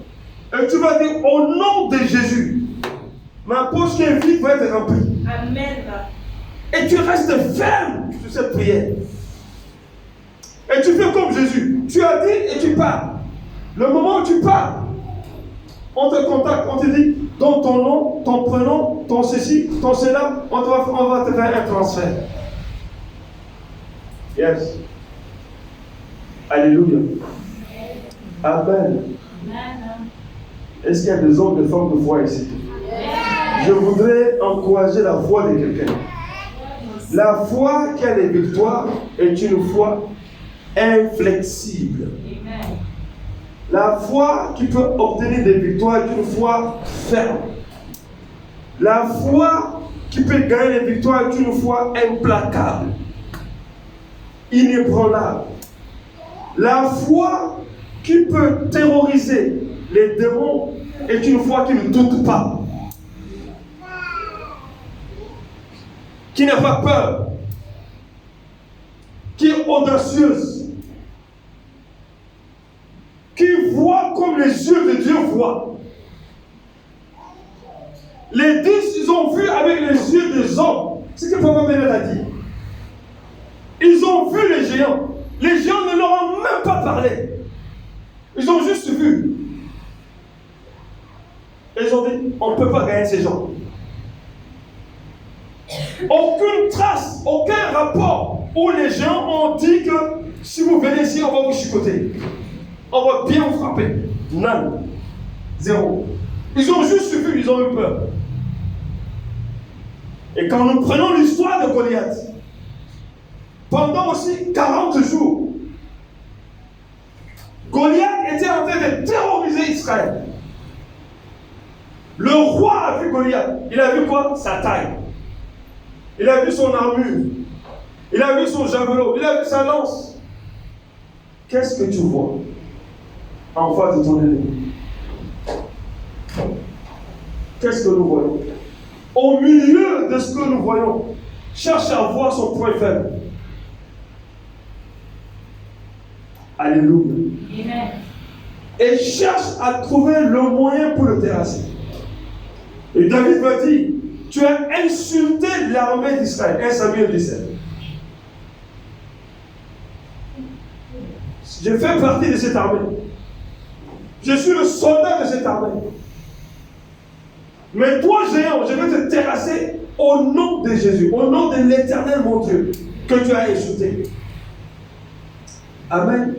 Et tu vas dire au nom de Jésus, ma poche qui est vide va être remplie. Amen. Et tu restes ferme sur cette prière. Et tu fais comme Jésus. Tu as dit et tu pars. Le moment où tu pars, on te contacte, on te dit, dans ton nom, ton prénom, ton ceci, ton cela, on va te faire un transfert. Yes. Alléluia. Amen. Est-ce qu'il y a des hommes et des femmes de foi ici? Je voudrais encourager la foi de quelqu'un. La foi qui a des victoires est une foi inflexible. La foi qui peut obtenir des victoires est une foi ferme. La foi qui peut gagner des victoires est une foi implacable, inébranlable. La foi qui peut terroriser les démons est une foi qui ne doute pas, qui n'a pas peur, qui est audacieuse, qui voit comme les yeux de Dieu voient. Les 10, ils ont vu avec les yeux des hommes ce que Papa Bénet a dit. Ils ont vu les géants. Les géants ne leur ont même pas parlé. Ils ont juste vu. Ils ont dit, on ne peut pas gagner ces gens. Aucune trace, aucun rapport où les gens ont dit que si vous venez ici, on va vous chicoter. On va bien vous frapper. None. Zéro. Ils ont juste vu, ils ont eu peur. Et quand nous prenons l'histoire de Goliath, pendant aussi 40 jours, Goliath était en train de terroriser Israël. Le roi a vu Goliath. Il a vu quoi? Sa taille. Il a vu son armure. Il a vu son javelot. Il a vu sa lance. Qu'est-ce que tu vois en face de ton ennemi? Qu'est-ce que nous voyons? Au milieu de ce que nous voyons, cherche à voir son point faible. Alléluia. Amen. Et cherche à trouver le moyen pour le terrasser. Et David va dire, tu as insulté l'armée d'Israël. 1 Samuel 17. Je fais partie de cette armée. Je suis le soldat de cette armée. Mais toi, géant, je vais te terrasser au nom de Jésus, au nom de l'Éternel, mon Dieu, que tu as insulté. Amen.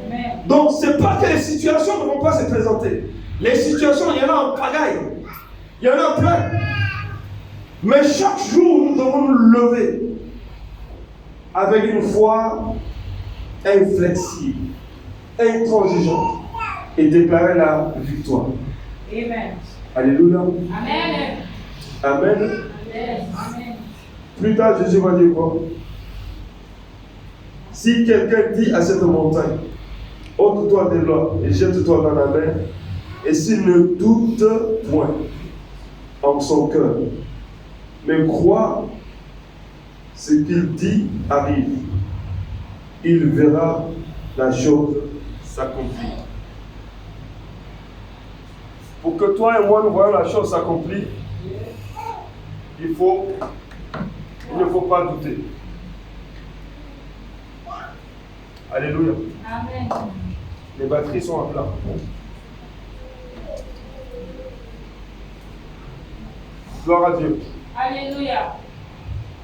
Amen. Donc, ce n'est pas que les situations ne vont pas se présenter. Les situations, il y en a en pagaille. Il y en a plein. Mais chaque jour, nous devons nous lever avec une foi inflexible, intransigeante et déclarer la victoire. Amen. Alléluia. Amen. Amen. Amen. Plus tard, Jésus va dire quoi? Si quelqu'un dit à cette montagne, ôte-toi de là et jette-toi dans la mer, et s'il ne doute point en son cœur, mais croit ce qu'il dit arrive, il verra la chose s'accomplir. Pour que toi et moi nous voyons la chose s'accomplir, il ne faut pas douter. Alléluia. Amen. Les batteries sont à plat. Gloire à Dieu. Alléluia.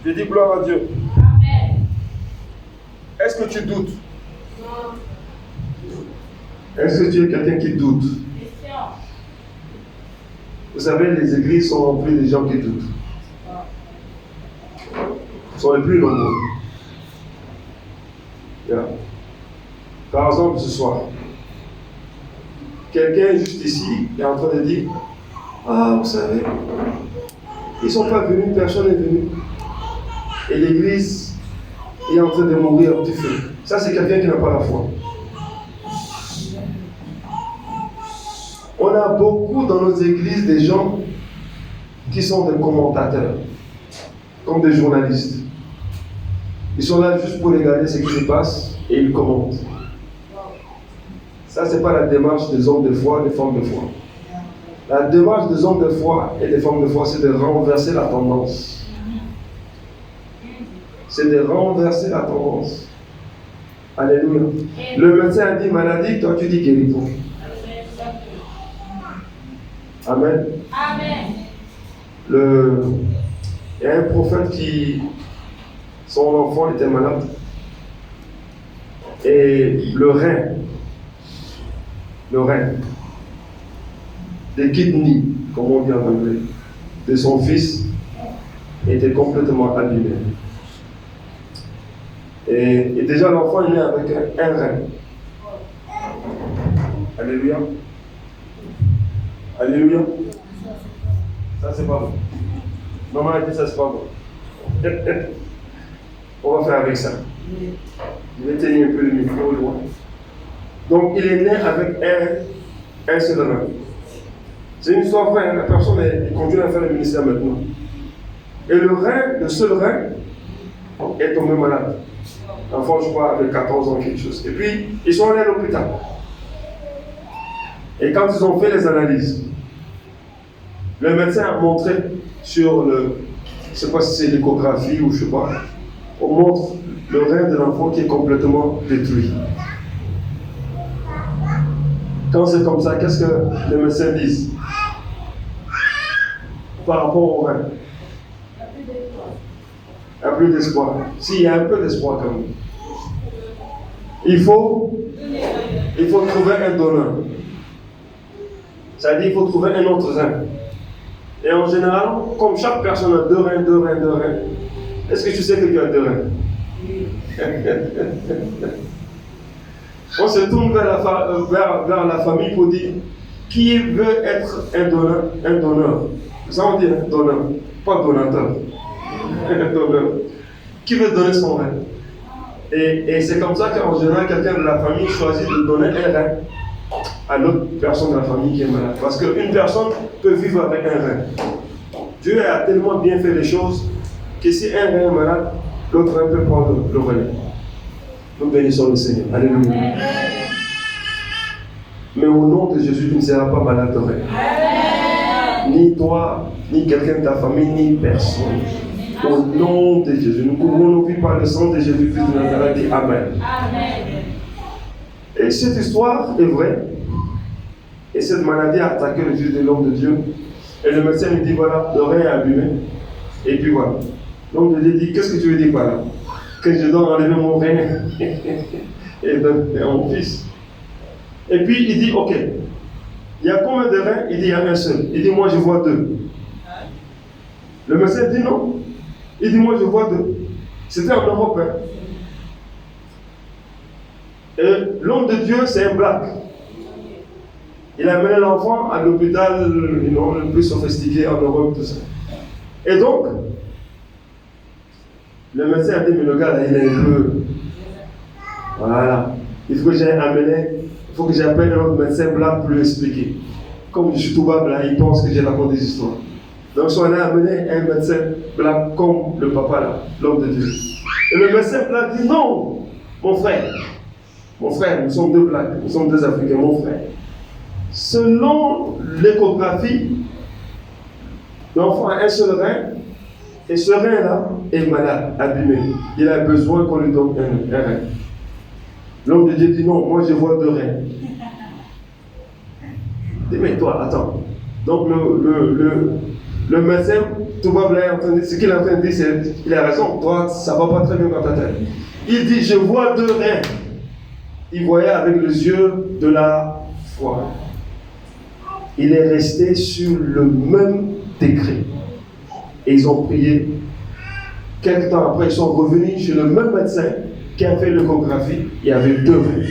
Je dis gloire à Dieu. Amen. Est-ce que tu doutes? Est-ce que tu es quelqu'un qui doute? Question. Vous savez, les églises sont remplies de gens qui doutent. Ils sont les plus nombreux. Yeah. Par exemple, ce soir, quelqu'un juste ici est en train de dire, ah, vous savez, ils ne sont pas venus, personne n'est venu. Et l'église est en train de mourir à petit feu. Ça, c'est quelqu'un qui n'a pas la foi. a beaucoup dans nos églises des gens qui sont des commentateurs, comme des journalistes. Ils sont là juste pour regarder ce qui se passe et ils commentent. Ça, ce n'est pas la démarche des hommes de foi, des femmes de foi. La démarche des hommes de foi et des femmes de foi, c'est de renverser la tendance. C'est de renverser la tendance. Alléluia. Le médecin a dit maladie, toi tu dis guérison. Amen. Amen. Il y a un prophète qui, son enfant était malade. Et le rein, des kidneys, comme on dit en anglais, de son fils était complètement abîmé. Et déjà l'enfant est né avec un rein. Alléluia. Alléluia. Ça c'est pas bon. Maman a dit ça c'est pas bon. On va faire avec ça. Je vais tenir un peu le micro loin. Donc il est né avec un seul rein. C'est une histoire vraie, la personne continue à faire le ministère maintenant. Et le seul rein, est tombé malade. L'enfant, je crois, avait 14 ans, quelque chose. Et puis, ils sont allés à l'hôpital. Et quand ils ont fait les analyses, le médecin a montré sur je ne sais pas si c'est l'échographie ou je ne sais pas, on montre le rein de l'enfant qui est complètement détruit. Quand c'est comme ça, qu'est-ce que les médecins disent par rapport au rein? Il n'y a plus d'espoir. Si, il y a un peu d'espoir quand même. Il faut trouver un donneur. C'est-à-dire qu'il faut trouver un autre rein. Et en général, comme chaque personne a deux reins, est-ce que tu sais que tu as deux reins? On se tourne vers la famille pour dire qui veut être un donneur. Ça on dit un donneur, pas donateur. Un donneur. Qui veut donner son rein? Et c'est comme ça qu'en général, quelqu'un de la famille choisit de donner un rein à l'autre personne de la famille qui est malade. Parce qu'une personne peut vivre avec un rein. Dieu a tellement bien fait les choses que si un rein est malade, l'autre rein peut prendre le relais. Nous bénissons le Seigneur. Alléluia. Mais au nom de Jésus, tu ne seras pas malade de rein. Ni toi, ni quelqu'un de ta famille, ni personne. Au nom de Jésus. Nous couvrons nos vies par le sang de Jésus-Christ de Nazareth. Dit Amen. Et cette histoire est vraie. Et cette maladie a attaqué le Fils de l'homme de Dieu. Et le médecin lui dit voilà, le rein est abîmé. Et puis voilà. L'homme de Dieu dit qu'est-ce que tu veux dire par là? Que je dois enlever mon rein et donner à mon fils. Et puis il dit ok. Il y a combien de reins? Il dit il y a un seul. Il dit moi je vois deux. Le médecin dit non. Il dit moi je vois deux. C'était en Europe. Hein. Et l'homme de Dieu c'est un black. Il a amené l'enfant à l'hôpital le plus sophistiqué en Europe, tout ça. Et donc, le médecin a dit mais le gars là il est un peu. Voilà. Il faut que j'appelle un autre médecin black pour lui expliquer. Comme je suis tout bas là, il pense que j'ai la bonne des histoires. Donc, on a amené un médecin blanc comme le papa là, l'homme de Dieu. Et le médecin blanc dit non, mon frère, nous sommes deux blancs, nous sommes deux Africains, mon frère. Selon l'échographie, l'enfant a un seul rein, et ce rein là est malade, abîmé. Il a besoin qu'on lui donne un rein. L'homme de Dieu dit non, moi je vois deux reins. Dis mais toi, attends. Donc le médecin, tout va bien, ce qu'il est en train de dire, c'est il a raison, toi, ça ne va pas très bien dans ta tête. Il dit, je vois deux reins. Il voyait avec les yeux de la foi. Il est resté sur le même décret. Et ils ont prié. Quelque temps après, ils sont revenus chez le même médecin qui a fait l'échographie. Il y avait deux reins.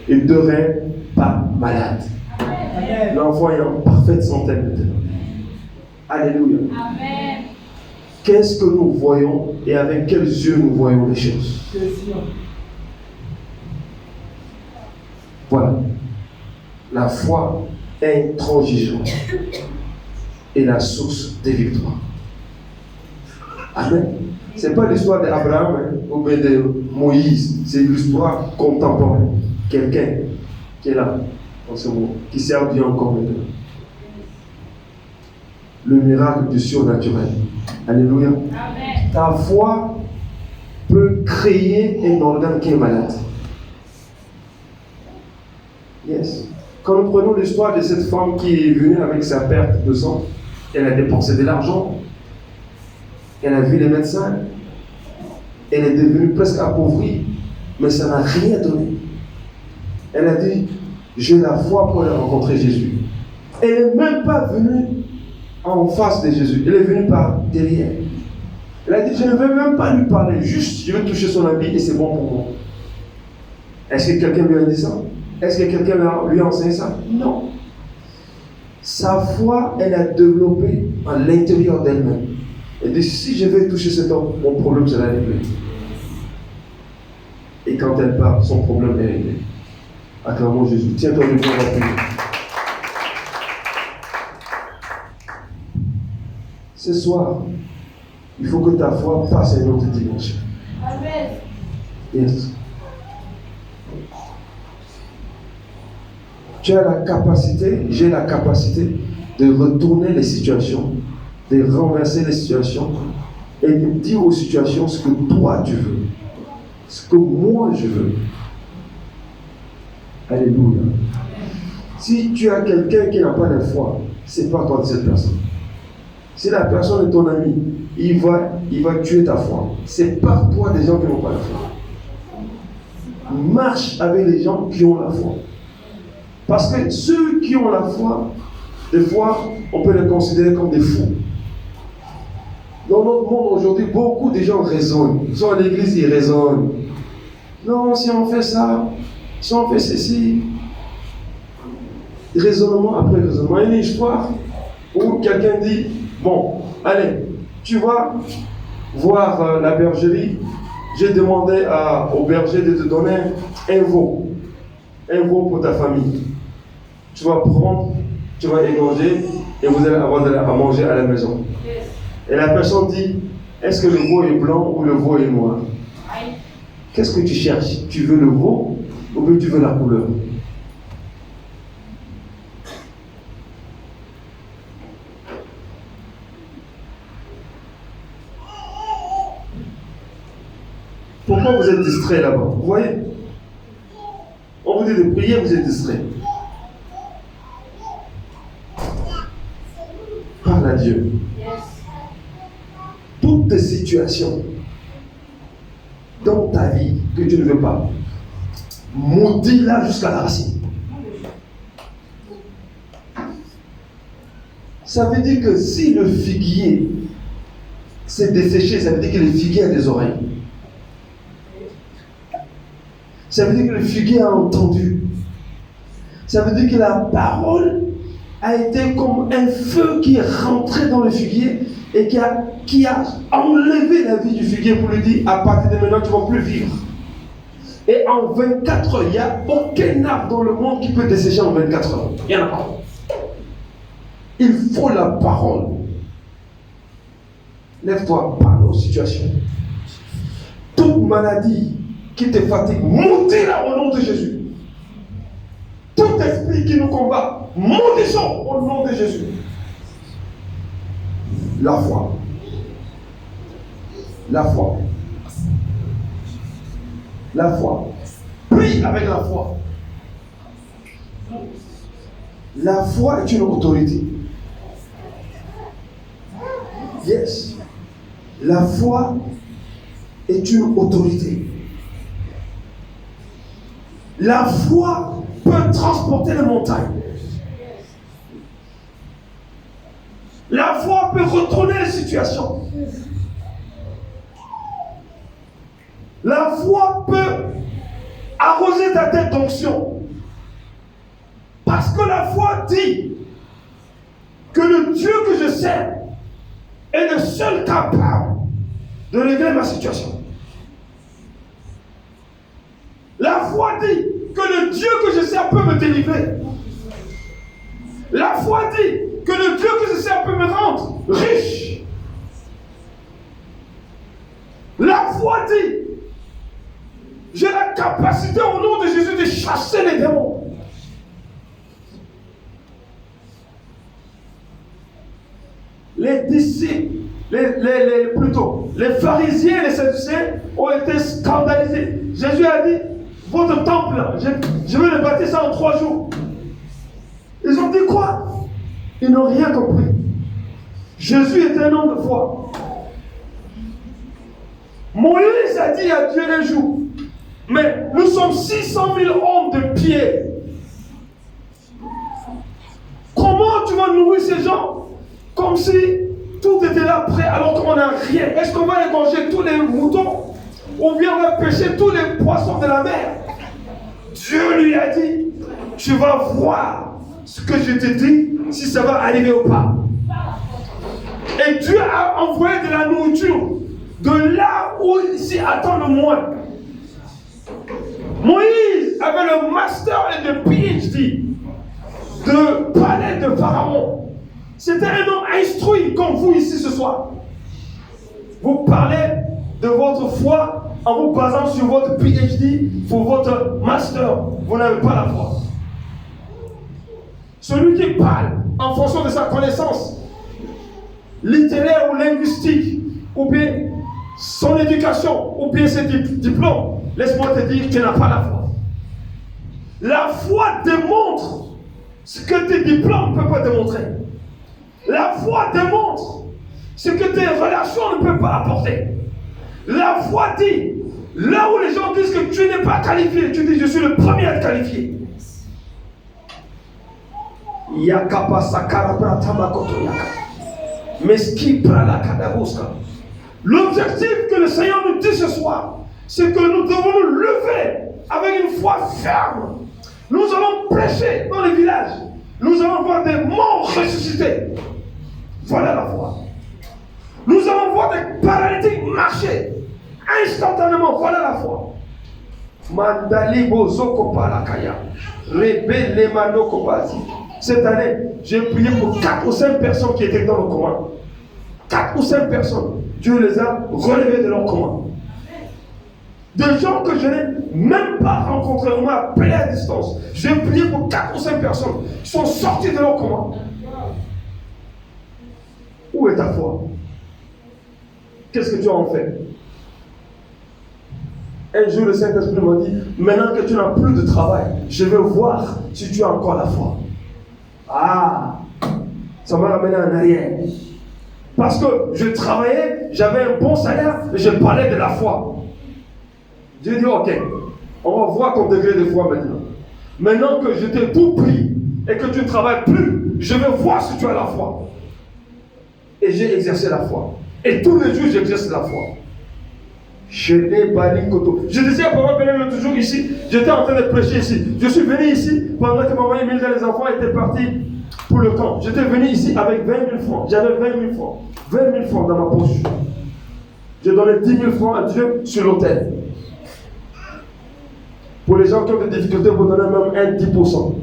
Et deux reins pas malades. L'enfant est en parfaite santé maintenant. Alléluia. Amen. Qu'est-ce que nous voyons et avec quels yeux nous voyons les choses? Voilà. La foi intransigeante est la source des victoires. Amen. Ce n'est pas l'histoire d'Abraham ou bien de Moïse, c'est l'histoire contemporaine. Quelqu'un qui est là, en ce moment, qui sert Dieu encore maintenant. Le miracle du surnaturel. Alléluia. Amen. Ta foi peut créer un organe qui est malade. Yes. Quand nous prenons l'histoire de cette femme qui est venue avec sa perte de sang, elle a dépensé de l'argent, elle a vu les médecins, elle est devenue presque appauvrie, mais ça n'a rien donné. Elle a dit, j'ai la foi pour aller rencontrer Jésus. Elle n'est même pas venue en face de Jésus, elle est venue par derrière. Elle a dit, je ne veux même pas lui parler, juste je veux toucher son habit et c'est bon pour moi. Est-ce que quelqu'un lui a dit ça? Est-ce que quelqu'un lui a enseigné ça? Non. Sa foi, elle a développé à l'intérieur d'elle-même. Elle dit, si je vais toucher cet homme, mon problème sera réglé. Et quand elle part, son problème est réglé. Acclamons Jésus. Tiens-toi debout, on va prier. Ce soir, il faut que ta foi passe à une autre dimension. Amen. Yes. Tu as la capacité, j'ai la capacité de retourner les situations, de renverser les situations et de dire aux situations ce que toi tu veux, ce que moi je veux. Alléluia. Si tu as quelqu'un qui n'a pas de foi, c'est pas toi de cette personne. Si la personne est ton ami, il va tuer ta foi. C'est par toi des gens qui n'ont pas la foi. Marche avec les gens qui ont la foi. Parce que ceux qui ont la foi, des fois, on peut les considérer comme des fous. Dans notre monde aujourd'hui, beaucoup de gens raisonnent. Ils sont à l'église, ils raisonnent. Non, si on fait ça, si on fait ceci. Raisonnement après raisonnement. Il y a une histoire où quelqu'un dit, bon, allez, tu vas voir la bergerie. J'ai demandé au berger de te donner un veau pour ta famille. Tu vas prendre, tu vas égorger et vous allez avoir à manger à la maison. Et la personne dit, est-ce que le veau est blanc ou le veau est noir? Qu'est-ce que tu cherches? Tu veux le veau ou bien tu veux la couleur? Pourquoi vous êtes distrait là-bas? Vous voyez? On vous dit de prier, vous êtes distrait. Parle à Dieu. Toutes tes situations dans ta vie que tu ne veux pas, maudis-la jusqu'à la racine. Ça veut dire que si le figuier s'est desséché, ça veut dire que le figuier a des oreilles. Ça veut dire que le figuier a entendu. Ça veut dire que la parole a été comme un feu qui est rentré dans le figuier et qui a enlevé la vie du figuier pour lui dire, à partir de maintenant, tu ne vas plus vivre. Et en 24 heures, il n'y a aucun arbre dans le monde qui peut dessécher en 24 heures. Il n'y en a pas. Il faut la parole. Lève-toi, parle aux situations. Toute maladie qui te fatigue, montez-la au nom de Jésus. Tout esprit qui nous combat, montez-le au nom de Jésus. La foi. La foi. La foi. Prie avec la foi. La foi est une autorité. Yes. La foi est une autorité. La foi peut transporter les montagnes. La foi peut retourner les situations. La foi peut arroser ta tête d'onction. Parce que la foi dit que le Dieu que je sers est le seul capable de régler ma situation. La foi dit que le Dieu que je sers peut me délivrer. La foi dit que le Dieu que je sers peut me rendre riche. La foi dit, j'ai la capacité au nom de Jésus de chasser les démons. Les disciples, les pharisiens et les sadducéens ont été scandalisés. Jésus a dit, votre temple, je vais le bâtir ça en 3 jours. Ils ont dit quoi? Ils n'ont rien compris. Jésus était un homme de foi. Moïse a dit à Dieu un jour, mais nous sommes 600 000 hommes de pied. Comment tu vas nourrir ces gens comme si tout était là prêt alors qu'on n'a rien? Est-ce qu'on va égorger tous les moutons ou bien on va pêcher tous les poissons de la mer? Dieu lui a dit, tu vas voir ce que je te dis, si ça va arriver ou pas. Et Dieu a envoyé de la nourriture de là où il s'y attend le moins. Moïse avait le master et le PhD de palais de Pharaon. C'était un homme instruit comme vous ici ce soir. Vous parlez de votre foi en vous basant sur votre PhD pour votre master. Vous n'avez pas la foi. Celui qui parle en fonction de sa connaissance littéraire ou linguistique, ou bien son éducation, ou bien ses diplômes, laisse-moi te dire qu'il n'a pas la foi. La foi démontre ce que tes diplômes ne peuvent pas démontrer. La foi démontre ce que tes relations ne peuvent pas apporter. La foi dit, là où les gens disent que tu n'es pas qualifié, tu dis je suis le premier à être qualifié. L'objectif que le Seigneur nous dit ce soir, c'est que nous devons nous lever avec une foi ferme. Nous allons prêcher dans les villages. Nous allons voir des morts ressuscités. Voilà la foi. Nous allons voir des paralytiques marcher instantanément. Voilà la foi. Mandali bozoko palakaya. Rebele manoko bazi. Cette année, j'ai prié pour 4 ou 5 personnes qui étaient dans le coma. 4 ou 5 personnes. Dieu les a relevés de leur coma. Des gens que je n'ai même pas rencontrés, on m'a appelé à distance. J'ai prié pour 4 ou 5 personnes qui sont sortis de leur coma. Où est ta foi? Qu'est-ce que tu as en fait? Un jour, le Saint-Esprit m'a dit, maintenant que tu n'as plus de travail, je veux voir si tu as encore la foi. Ah, ça m'a ramené en arrière. Parce que je travaillais, j'avais un bon salaire, mais je parlais de la foi. J'ai dit, ok, on va voir ton degré de foi maintenant. Maintenant que je t'ai tout pris et que tu ne travailles plus, je veux voir si tu as la foi. Et j'ai exercé la foi. Et tous les jours, j'exerce la foi. Je disais à Papa Pénel l'autre jour ici, j'étais en train de prêcher ici. Je suis venu ici pendant que maman et Milda, les enfants étaient partis pour le camp. J'étais venu ici avec 20 000 francs. J'avais 20 000 francs. 20 000 francs dans ma poche. J'ai donné 10 000 francs à Dieu sur l'autel. Pour les gens qui ont des difficultés, vous donnez même un 10%.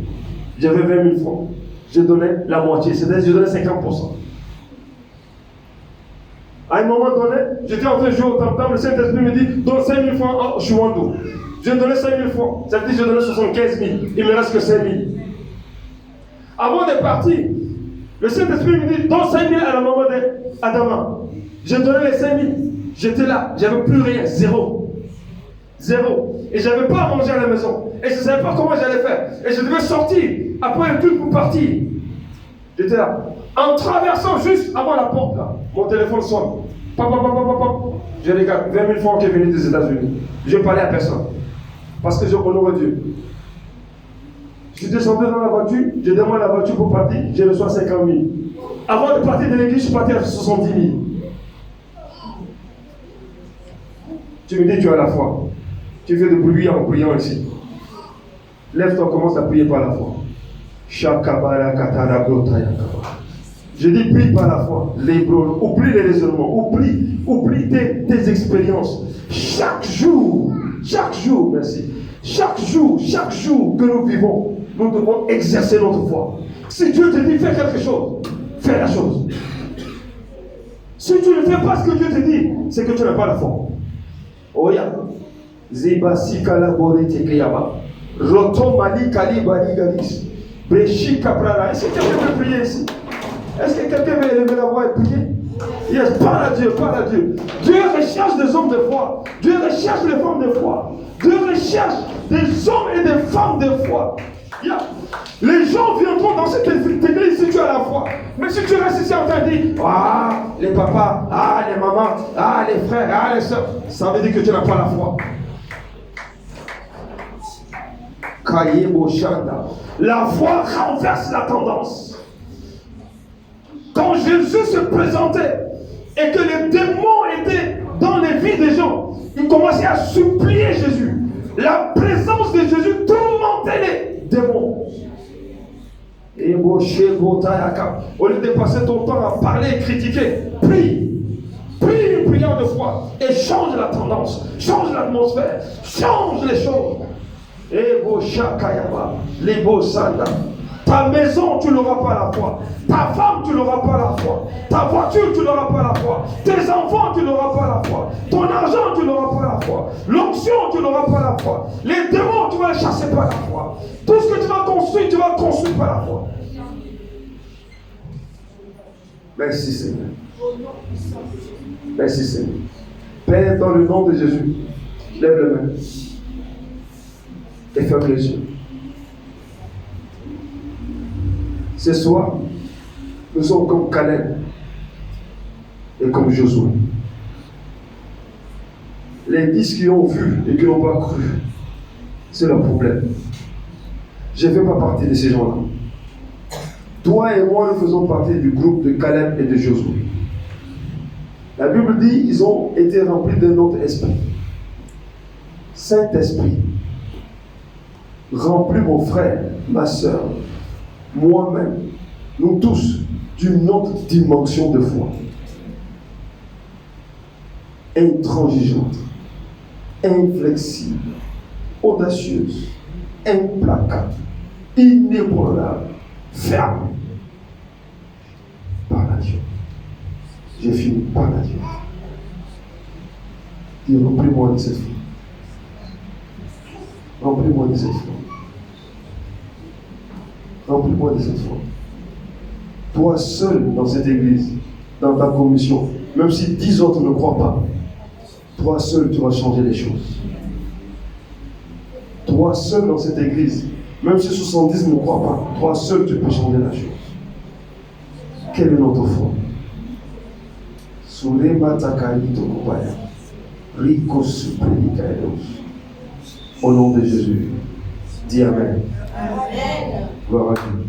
J'avais 20 000 francs. J'ai donné la moitié, c'est-à-dire j'ai donné 50%. À un moment donné, j'étais en train de jouer au tam-tam, le Saint-Esprit me dit, donne 5 000 francs à Chouando. J'ai donné 5 000 francs, ça veut dire que j'ai donné 75 000, il me reste que 5 000. Avant de partir, le Saint-Esprit me dit, donne 5 000 à la maman d'Adama. J'ai donné les 5 000, j'étais là, j'avais plus rien, zéro. Et je n'avais pas à manger à la maison, et je ne savais pas comment j'allais faire. Et je devais sortir, après le culte pour partir. J'étais là. En traversant juste avant la porte, là, mon téléphone sonne. Je regarde 20 000 francs qui est venu des États-Unis. Je ne parlais à personne. Parce que je honorais Dieu. Je suis descendu dans la voiture, je demande la voiture pour partir, je reçois 50 000. Avant de partir de l'église, je suis parti à 70 000. Tu me dis, tu as la foi. Tu fais de bruit en priant ici. Lève-toi, commence à prier par la foi. Je dis, prie par la foi. Oublie les raisonnements. Oublie tes expériences. Chaque jour, merci. Chaque jour que nous vivons, nous devons exercer notre foi. Si Dieu te dit fais quelque chose, fais la chose. Si tu ne fais pas ce que Dieu te dit, c'est que tu n'as pas la foi. Oya. Ziba sikala bore tekeyaba. Roto mali kali bali galis. Breshi kaprara. Est-ce que quelqu'un peut prier ici? Est-ce que quelqu'un veut élever la voix et prier? Yes, parle à Dieu, parle à Dieu. Dieu recherche des hommes de foi. Dieu recherche des femmes de foi. Dieu recherche des hommes et des femmes de foi. Yeah. Les gens viendront dans cette église si tu as la foi. Mais si tu restes ici en train de dire, ah, les papas, ah, les mamans, ah, les frères, ah, les soeurs, ça veut dire que tu n'as pas la foi. La foi renverse la tendance. Quand Jésus se présentait et que les démons étaient dans les vies des gens, ils commençaient à supplier Jésus. La présence de Jésus tourmentait les démons. Et au lieu de passer ton temps à parler et critiquer, prie. Prie une prière de foi et change la tendance, change l'atmosphère, change les choses. Et les beaux sanda. Ta maison, tu n'auras pas la foi. Ta femme, tu n'auras pas la foi. Ta voiture, tu n'auras pas la foi. Tes enfants, tu n'auras pas la foi. Ton argent, tu n'auras pas la foi. L'onction, tu n'auras pas la foi. Les démons, tu vas les chasser par la foi. Tout ce que tu vas construire par la foi. Merci Seigneur. Merci Seigneur. Père, dans le nom de Jésus, lève les mains et ferme les yeux. Ce soir, nous sommes comme Caleb et comme Josué. Les 10 qui ont vu et qui n'ont pas cru, c'est leur problème. Je ne fais pas partie de ces gens-là. Toi et moi, nous faisons partie du groupe de Caleb et de Josué. La Bible dit qu'ils ont été remplis d'un autre esprit. Saint-Esprit, remplis mon frère, ma soeur, moi-même, nous tous, d'une autre dimension de foi. Intransigeante, inflexible, audacieuse, implacable, inébranlable, ferme. Parle à Dieu. J'ai fini, parle à Dieu. Dis, remplis-moi de cette foi. Remplis-moi de cette foi. Remplis-moi de cette foi. Toi seul dans cette église, dans ta commission, même si 10 autres ne croient pas, toi seul tu vas changer les choses. Toi seul dans cette église, même si 70 ne croient pas, toi seul tu peux changer la chose. Quelle est notre foi? Au nom de Jésus, dis Amen. Amen. Gloire à Dieu.